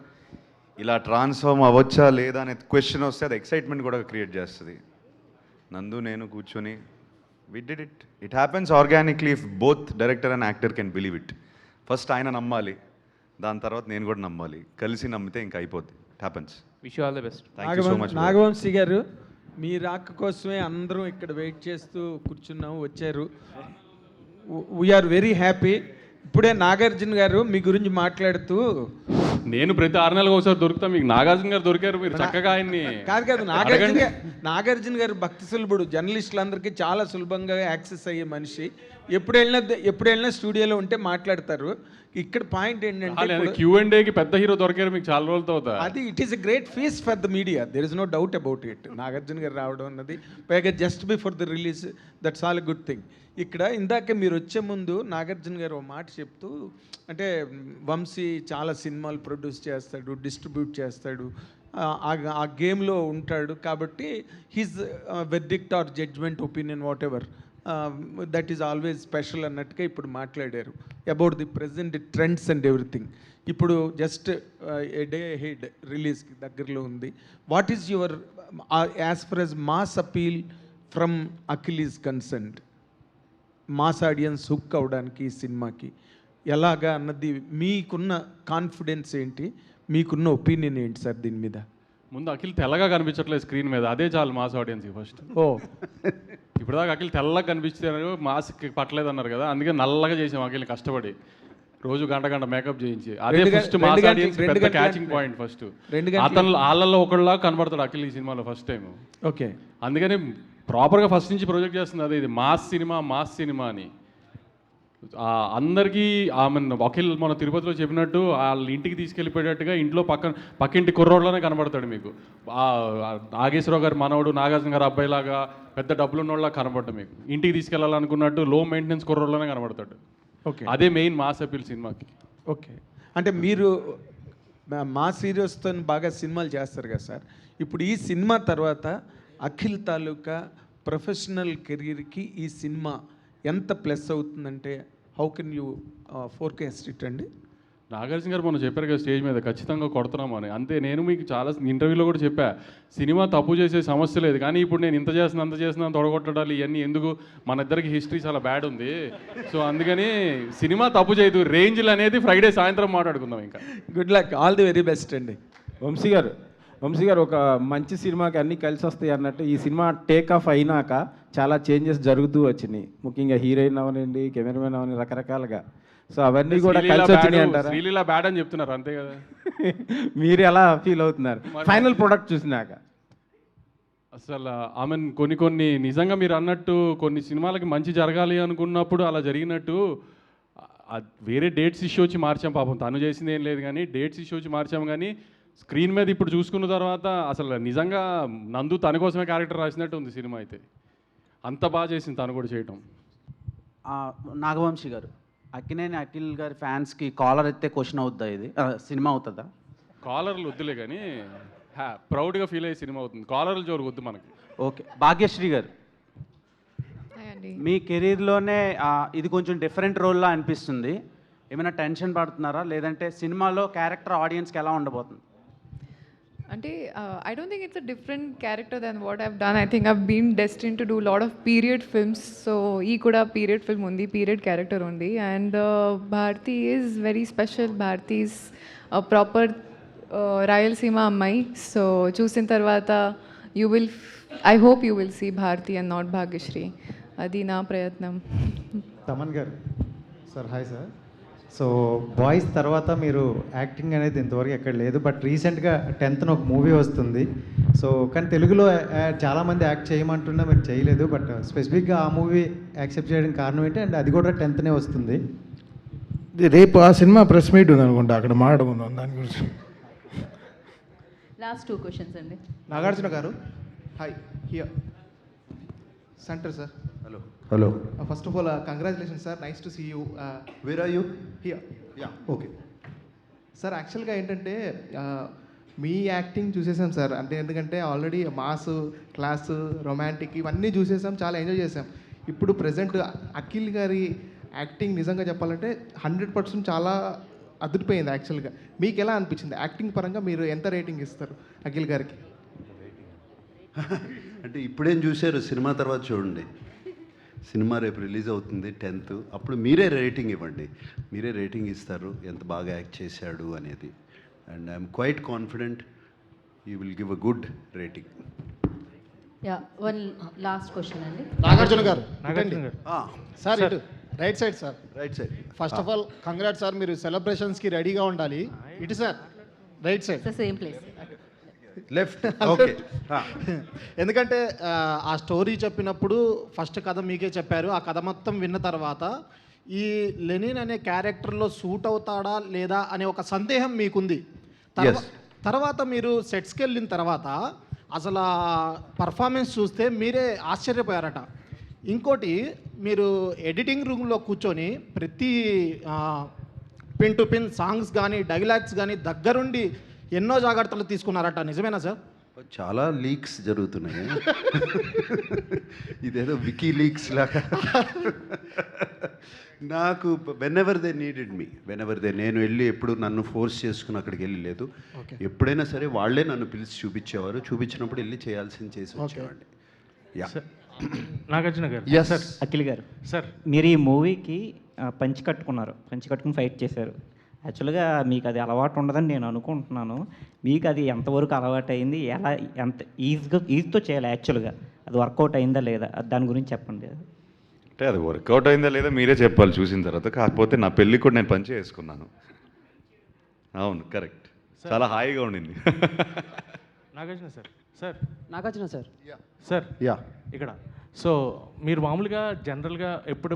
ఇలా ట్రాన్స్ఫార్మ్ అవ్వచ్చా లేదా అనే క్వశ్చన్ వస్తే అది ఎక్సైట్మెంట్ కూడా క్రియేట్ చేస్తుంది. నందు నేను కూర్చొని we did it. It happens organically if both director and actor can believe it. First ఆయన నమ్మాలి, దాని తర్వాత నేను కూడా నమ్మాలి, కలిసి నమ్మితే ఇంకా అయిపోద్ది. It happens. Wish you all the best. Thank you so much. Nagavamsi garu, మీ రాక కోసమే అందరం ఇక్కడ వెయిట్ చేస్తూ కూర్చున్నాము, వచ్చారు. We're very happy. ఇప్పుడే నాగార్జున గారు మీ గురించి మాట్లాడుతూ, నేను ప్రతి 6 నెలలకు ఒకసారి దొరుకుతా, మీకు నాగార్జున గారు దొరికారు, మీరు చక్కగా ఆయన్ని. కాదు నాగార్జున గారు భక్తి సులభుడు, జర్నలిస్టులందరికీ చాలా సులభంగా యాక్సెస్ అయ్యే మనిషి. ఎప్పుడు వెళ్ళినా స్టూడియోలో ఉంటే మాట్లాడతారు. ఇక్కడ పాయింట్ ఏంటంటే Q&Aకి పెద్ద హీరో దొరికారు మీకు చాలా రోజులతో అవుతా. అది it is a great feast for the media, there is no doubt about it. Nagarjuna garu రావడం అన్నది పైగా just before the release, that's all a good thing. ఇక్కడ ఇందాక మీరు వచ్చే ముందు నాగార్జున గారు ఒక మాట చెప్తూ, అంటే వంశీ చాలా సినిమాలు ప్రొడ్యూస్ చేస్తాడు, డిస్ట్రిబ్యూట్ చేస్తాడు, ఆ గేమ్లో ఉంటాడు కాబట్టి his verdict or judgement opinion whatever that is always special అన్నట్టుగా ఇప్పుడు మాట్లాడారు about the present trends and everything. ఇప్పుడు జస్ట్ ఏ డే హెడ్ రిలీజ్కి దగ్గరలో ఉంది. What is your as far as mass appeal from Akhil is concerned? Mass audience hook అవడానికి ఈ సినిమాకి ఎలాగా అన్నది మీకున్న కాన్ఫిడెన్స్ ఏంటి, మీకున్న ఒపీనియన్ ఏంటి సార్ దీని మీద? ముందు అఖిల్ తెల్లగా కనిపించట్లేదు స్క్రీన్ మీద, అదే చాలు మాస్ ఆడియన్స్కి ఫస్ట్. ఇప్పుడు దాకా అఖిల్ తెల్లగా కనిపించారు, మాస్కి పట్టలేదు అన్నారు కదా, అందుకే నల్లగా చేసాం అఖిల్ని కష్టపడి, రోజు గంట మేకప్ చేయించి. అదే ఫస్ట్ మాస్ ఆడియన్స్ పెద్ద క్యాచింగ్ పాయింట్. ఫస్ట్ అతను వాళ్ళల్లో ఒకళ్ళగా కనబడతాడు అఖిల్ ఈ సినిమాలో ఫస్ట్ టైం. ఓకే, అందుకని ప్రాపర్గా ఫస్ట్ నుంచి ప్రొజెక్ట్ చేస్తుంది అదే, ఇది మాస్ సినిమా అని అందరికీ. ఆమె అఖిల్ మన తిరుపతిలో చెప్పినట్టు వాళ్ళ ఇంటికి తీసుకెళ్ళిపోయేటట్టుగా ఇంట్లో పక్కింటి కుర్రోడ్లోనే కనబడతాడు మీకు. నాగేశ్వరరావు గారు మనవడు, నాగార్జున గారు అబ్బాయిలాగా పెద్ద డబ్బులు ఉన్నోళ్ళ కనబడ్డా మీకు. ఇంటికి తీసుకెళ్ళాలనుకున్నట్టు లో మెయింటెనెన్స్ కుర్రోడ్లోనే కనబడతాడు. ఓకే, అదే మెయిన్ మాస్ అపీల్ సినిమాకి. ఓకే, అంటే మీరు మాస్ హీరోస్తో బాగా సినిమాలు చేస్తారు కదా సార్. ఇప్పుడు ఈ సినిమా తర్వాత అఖిల్ తాలూకా ప్రొఫెషనల్ కెరీర్కి ఈ సినిమా ఎంత ప్లస్ అవుతుందంటే how can you forecast it అండి? నాగార్జున గారు మనం చెప్పారు కదా స్టేజ్ మీద ఖచ్చితంగా కొడుతున్నాము అని. అంతే, నేను మీకు చాలా ఇంటర్వ్యూలో కూడా చెప్పా, సినిమా తప్పు చేసే సమస్య లేదు, కానీ ఇప్పుడు నేను ఇంత చేస్తున్నా అంత చేస్తున్నా తొడగొట్టడాలు ఇవన్నీ ఎందుకు, మన ఇద్దరికి హిస్టరీ చాలా బ్యాడ్ ఉంది. సో అందుకని సినిమా తప్పు చేయదు, రేంజ్లు అనేది ఫ్రైడే సాయంత్రం మాట్లాడుకుందాం. ఇంకా good luck, all the very best అండి. వంశీ గారు ఒక మంచి సినిమాకి అన్నీ కలిసి వస్తాయి అన్నట్టు ఈ సినిమా టేక్ ఆఫ్ అయినాక చాలా చేంజెస్ జరుగుతూ వచ్చినాయి, ముఖ్యంగా హీరోయిన్ అవనండి, కెమెరామెన్ అవని, రకరకాలుగా. సో అవన్నీ కూడా కలిసి వచ్చినాయి అంటారా? శ్రీలీల బ్యాడ్ అని చెప్తున్నారు అంతే కదా. మీరు ఎలా ఫీల్ అవుతున్నారు ఫైనల్ ప్రోడక్ట్ చూసినాక? అసలు ఆమె కొన్ని నిజంగా మీరు అన్నట్టు కొన్ని సినిమాలకి మంచి జరగాలి అనుకున్నప్పుడు అలా జరిగినట్టు వేరే డేట్స్ ఇష్యూ వచ్చి మార్చాం. పాపం తను చేసింది ఏం లేదు, కానీ డేట్స్ ఇష్యూ వచ్చి మార్చాము. కానీ స్క్రీన్ మీద ఇప్పుడు చూసుకున్న తర్వాత అసలు నిజంగా నందు తన కోసమే క్యారెక్టర్ రాసినట్టు ఉంది సినిమా అయితే. అంత బాగా చేసింది తను కూడా చేయటం. నాగవంశీ గారు, అక్కినేని అఖిల్ గారి ఫ్యాన్స్కి కాలర్ ఎత్తే క్వశ్చన్ అవుతుందా ఇది సినిమా అవుతుందా? కాలర్లు వద్దులే కానీ ప్రౌడ్గా ఫీల్ అయ్యే సినిమా అవుతుంది, కాలర్లు జోరు వద్దు మనకి. ఓకే, భాగ్యశ్రీ గారు, మీ కెరీర్లోనే ఇది కొంచెం డిఫరెంట్ రోల్లా అనిపిస్తుంది, ఏమైనా టెన్షన్ పడుతున్నారా, లేదంటే సినిమాలో క్యారెక్టర్ ఆడియన్స్కి ఎలా ఉండబోతుంది? అంటే I don't think it's a different character than what I've done. I think I've been destined to do a lot of period films. So ee kuda period film undi, period character undi, and Bharti is very special. Bharti is a proper Rayalaseema ammai. So chusin tarvata I hope you will see Bharti and not Bhagyashree. Adi na prayatnam. Thaman గారు sir, hi sir. So boys తర్వాత మీరు acting అనేది ఇంతవరకు ఎక్కడ లేదు, but రీసెంట్గా 10th ఒక movie వస్తుంది. సో కానీ తెలుగులో చాలామంది యాక్ట్ చేయమంటున్నా మీరు చేయలేదు, బట్ స్పెసిఫిక్గా ఆ మూవీ యాక్సెప్ట్ చేయడానికి కారణం ఏంటి, అండ్ అది కూడా 10th వస్తుంది. రేపు ఆ సినిమా ప్రెస్ మీట్ ఉంది అనుకుంటా, అక్కడ మాట్లాడుకుందాం దాని గురించి. లాస్ట్ 2 క్వశ్చన్స్ అండి. Nagarjuna garu, hi. Here centre sir. Hello. First of all congratulation sir, nice to see you. Where are you? Here. Yeah, okay sir. యాక్చువల్గా ఏంటంటే మీ యాక్టింగ్ చూసేసాం సార్, అంటే ఎందుకంటే ఆల్రెడీ మాస్, క్లాస్, రొమాంటిక్ ఇవన్నీ చూసేసాం, చాలా ఎంజాయ్ చేసాం. ఇప్పుడు ప్రజెంట్ అఖిల్ గారి యాక్టింగ్ నిజంగా చెప్పాలంటే 100% చాలా అదిరిపోయింది. యాక్చువల్గా మీకు ఎలా అనిపించింది యాక్టింగ్ పరంగా? మీరు ఎంత రేటింగ్ ఇస్తారు అఖిల్ గారికి? అంటే ఇప్పుడేం చూశారు, సినిమా తర్వాత చూడండి. సినిమా రేపు రిలీజ్ అవుతుంది 10th, అప్పుడు మీరే రేటింగ్ ఇవ్వండి, మీరే రేటింగ్ ఇస్తారు ఎంత బాగా యాక్ట్ చేశాడు అనేది. And I'm quite confident you will give a good rating. Yeah, one last question అండి. నాగార్జున గారు సార్, ఇటు right side sir. Right side. First of all congrat sir, మీరు సెలబ్రేషన్స్కి రెడీగా ఉండాలి. ఇటు sir, right side. Same place. Left. Okay. ఎందుకంటే ఆ story చెప్పినప్పుడు ఫస్ట్ కథ మీకే చెప్పారు, ఆ కథ మొత్తం విన్న తర్వాత ఈ లెనిన్ అనే క్యారెక్టర్లో సూట్ అవుతాడా లేదా అనే ఒక సందేహం మీకుంది. తర్వాత మీరు సెట్స్కి వెళ్ళిన తర్వాత అసలు పర్ఫార్మెన్స్ చూస్తే మీరే ఆశ్చర్యపోయారట. ఇంకోటి, మీరు ఎడిటింగ్ రూమ్లో కూర్చొని ప్రతి పిన్ టు పిన్ సాంగ్స్ కానీ డైలాగ్స్ కానీ దగ్గరుండి ఎన్నో జాగ్రత్తలు తీసుకున్నారట, నిజమేనా సార్? చాలా లీక్స్ జరుగుతున్నాయి, ఇదేదో వికీ లీక్స్ లాగా. నాకు వెనెవర్ దే నీడెడ్ మీ, నేను వెళ్ళి ఎప్పుడు నన్ను ఫోర్స్ చేసుకుని అక్కడికి వెళ్ళి లేదు. ఎప్పుడైనా సరే వాళ్ళే నన్ను పిలిచి చూపించేవారు, చూపించినప్పుడు వెళ్ళి చేయాల్సింది చేసి వచ్చేవాడిని. యా. నాగార్జున గారు. సార్, అఖిల్ గారు సార్, మీరు ఈ మూవీకి పంచి కట్టుకుని ఫైట్ చేశారు. యాక్చువల్గా మీకు అది అలవాటు ఉండదని నేను అనుకుంటున్నాను. మీకు అది ఎంతవరకు అలవాటు అయింది, ఎంత ఈజీతో చేయాలి, యాక్చువల్గా అది వర్కౌట్ అయిందా లేదా, దాని గురించి చెప్పండి. అంటే అది వర్కౌట్ అయిందా లేదా మీరే చెప్పాలి చూసిన తర్వాత. కాకపోతే నా పెళ్ళి కూడా నేను పంచి వేసుకున్నాను. అవును, కరెక్ట్. చాలా హాయిగా ఉండింది. Nagarjuna sir. Sir, Nagarjuna sir. Sir, ఇక్కడ సో మీరు మామూలుగా జనరల్గా ఎప్పుడు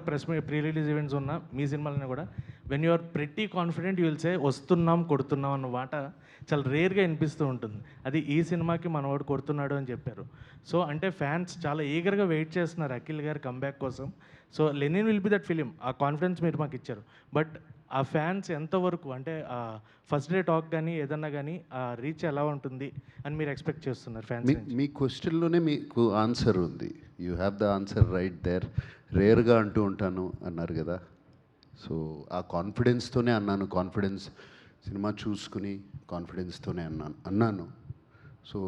ప్రీ రిలీజ్ ఈవెంట్స్ ఉన్నా మీ సినిమాలని కూడా when you are pretty confident you will say వస్తున్నాం కొడుతున్నాం అన్న మాట చాలా రేర్గా వినిపిస్తూ ఉంటుంది. అది ఈ సినిమాకి మనవాడు కొడుతున్నాడు అని చెప్పారు. సో అంటే ఫ్యాన్స్ చాలా ఈగర్గా వెయిట్ చేస్తున్నారు అఖిల్ గారి కంబ్యాక్ కోసం. So Lenin will be that film, ఆ కాన్ఫిడెన్స్ మీరు మాకు ఇచ్చారు. బట్ ఆ ఫ్యాన్స్ ఎంతవరకు అంటే ఫస్ట్ డే టాక్ కానీ ఏదన్నా కానీ ఆ రీచ్ ఎలా ఉంటుంది అని మీరు ఎక్స్పెక్ట్ చేస్తున్నారు ఫ్యాన్స్? మీ క్వశ్చన్లోనే మీకు ఆన్సర్ ఉంది. You have the answer right there. రేర్గా అంటూ ఉంటాను అన్నారు కదా, సో ఆ కాన్ఫిడెన్స్తోనే అన్నాను, సినిమా చూసుకుని కాన్ఫిడెన్స్తోనే అన్నాను. సో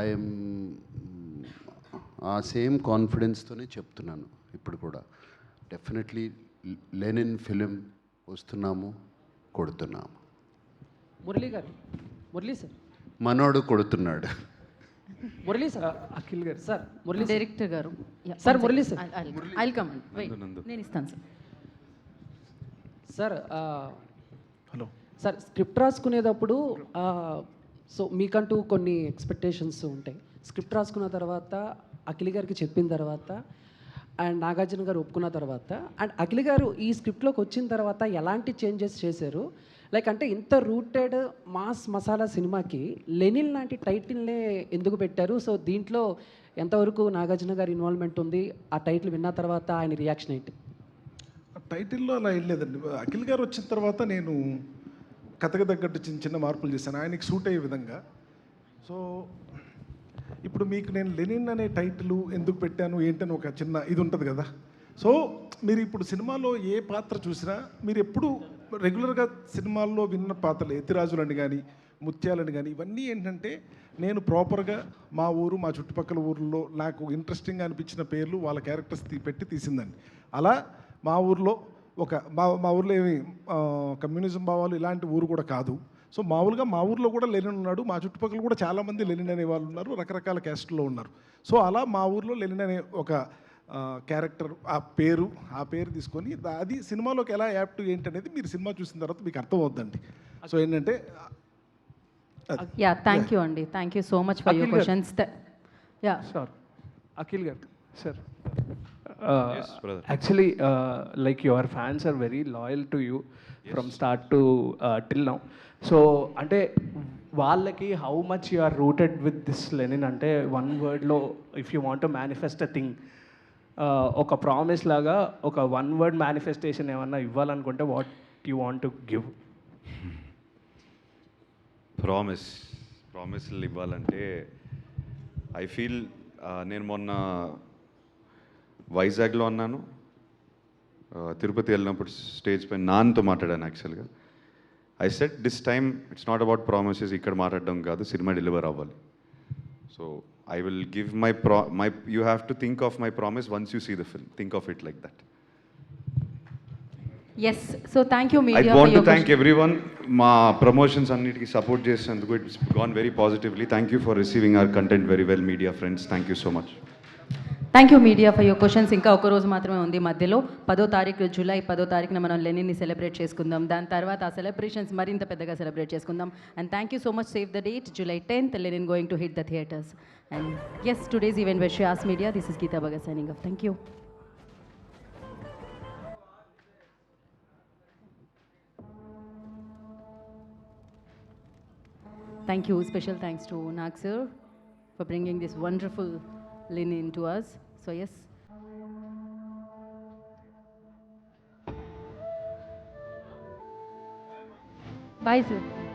ఐఎమ్ ఆ సేమ్ కాన్ఫిడెన్స్తోనే చెప్తున్నాను ఇప్పుడు కూడా. డెఫినెట్లీ లెనిన్ ఫిలిం వస్తున్నాము, కొడుతున్నాము. మురళీ గారు, మురళీ సార్, మనోడు కొడుతున్నాడు. Murali sir, Akhil garu sir, Murali director garu sir, Murali sir, I'll come నేను ఇస్తాను సార్. సార్ హలో సార్, స్క్రిప్ట్ రాసుకునేటప్పుడు సో మీకంటూ కొన్ని ఎక్స్పెక్టేషన్స్ ఉంటాయి. స్క్రిప్ట్ రాసుకున్న తర్వాత అఖిల్ గారికి చెప్పిన తర్వాత అండ్ నాగార్జున గారు ఒప్పుకున్న తర్వాత అండ్ అఖిల్ గారు ఈ స్క్రిప్ట్లోకి వచ్చిన తర్వాత ఎలాంటి చేంజెస్ చేశారు? లైక్ అంటే ఇంత రూటెడ్ మాస్ మసాలా సినిమాకి లెనిన్ లాంటి టైటిల్నే ఎందుకు పెట్టారు? సో దీంట్లో ఎంతవరకు నాగార్జున గారి ఇన్వాల్వ్మెంట్ ఉంది? ఆ టైటిల్ విన్న తర్వాత ఆయన రియాక్షన్ ఏంటి? టైటిల్లో అలా ఏం లేదండి. అఖిల్ గారు వచ్చిన తర్వాత నేను కథకు తగ్గట్టు చిన్న చిన్న మార్పులు చేశాను ఆయనకి సూట్ అయ్యే విధంగా. సో ఇప్పుడు మీకు నేను లెనిన్ అనే టైటిల్ ఎందుకు పెట్టాను ఏంటని ఒక చిన్న ఇది ఉంటుంది కదా. సో మీరు ఇప్పుడు సినిమాలో ఏ పాత్ర చూసినా మీరు ఎప్పుడు రెగ్యులర్గా సినిమాల్లో విన్న పాత్రలు ఎత్తిరాజులని కానీ ముత్యాలని కానీ ఇవన్నీ ఏంటంటే నేను ప్రాపర్గా మా ఊరు మా చుట్టుపక్కల ఊర్లో నాకు ఇంట్రెస్టింగ్గా అనిపించిన పేర్లు వాళ్ళ క్యారెక్టర్స్ పెట్టి తీసిందండి. అలా మా ఊర్లో మా ఊర్లో ఏమి కమ్యూనిజం భావాలు ఇలాంటి ఊరు కూడా కాదు. సో మామూలుగా మా ఊర్లో కూడా లెనిన్ ఉన్నాడు, మా చుట్టుపక్కల కూడా చాలామంది లెనిన్ అనే వాళ్ళు ఉన్నారు, రకరకాల క్యాస్ట్లో ఉన్నారు. సో అలా మా ఊర్లో లెనిన్ అనే ఒక క్యారెక్టర్ ఆ పేరు తీసుకొని అది సినిమాలోకి ఎలా యాప్ట్ ఏంటనేది మీరు సినిమా చూసిన తర్వాత మీకు అర్థం అవుద్దండి. సో ఏంటంటే యా థ్యాంక్ యూ అండి, thank you so much for your questions. Yeah sir, Akhil garu sir, Yes, brother. actually like your fans are very loyal to you from start to till now. So అంటే వాళ్ళకి how much you are rooted with this Lenin అంటే one వర్డ్లో if you want to manifest a thing, ఒక promise లాగా ఒక one word manifestation ఏమన్నా ఇవ్వాలనుకుంటే what you want to give? ప్రామిస్లు ఇవ్వాలంటే ఐ ఫీల్ నేను మొన్న వైజాగ్లో అన్నాను, తిరుపతి వెళ్ళినప్పుడు స్టేజ్ పైన నాన్నతో మాట్లాడాను. యాక్చువల్గా I set this time it's not about promises, ఇక్కడ మాట్లాడడం కాదు, సినిమా డెలివర్ అవ్వాలి. So I will give my you have to think of my promise once you see the film, think of it like that. Yes, so thank you I media. Want to thank everyone. మా promotions అన్నిటికీ support చేసినందుకు it's gone very positively. Thank you for receiving our content very well media friends. Thank you so much. Thank you media for your questions. ఇంకా ఒక రోజు మాత్రమే ఉంది మధ్యలో. 10వ తారీఖు జూలై 10వ తారీఖున మనం లెనిన్ని సెలబ్రేట్ చేసుకుందాం. దాని తర్వాత ఆ సెలబ్రేషన్స్ మరింత పెద్దగా సెలబ్రేట్ చేసుకుందాం. And thank you so much. Save the date, July 10th, Lenin going to hit the theatres. And yes, today's event with Shreyas media. This is Geetha Bhagat signing off. Thank you. Thank you. Special thanks to Nag sir for bringing this wonderful Lenin to us. So yes. Bye sir.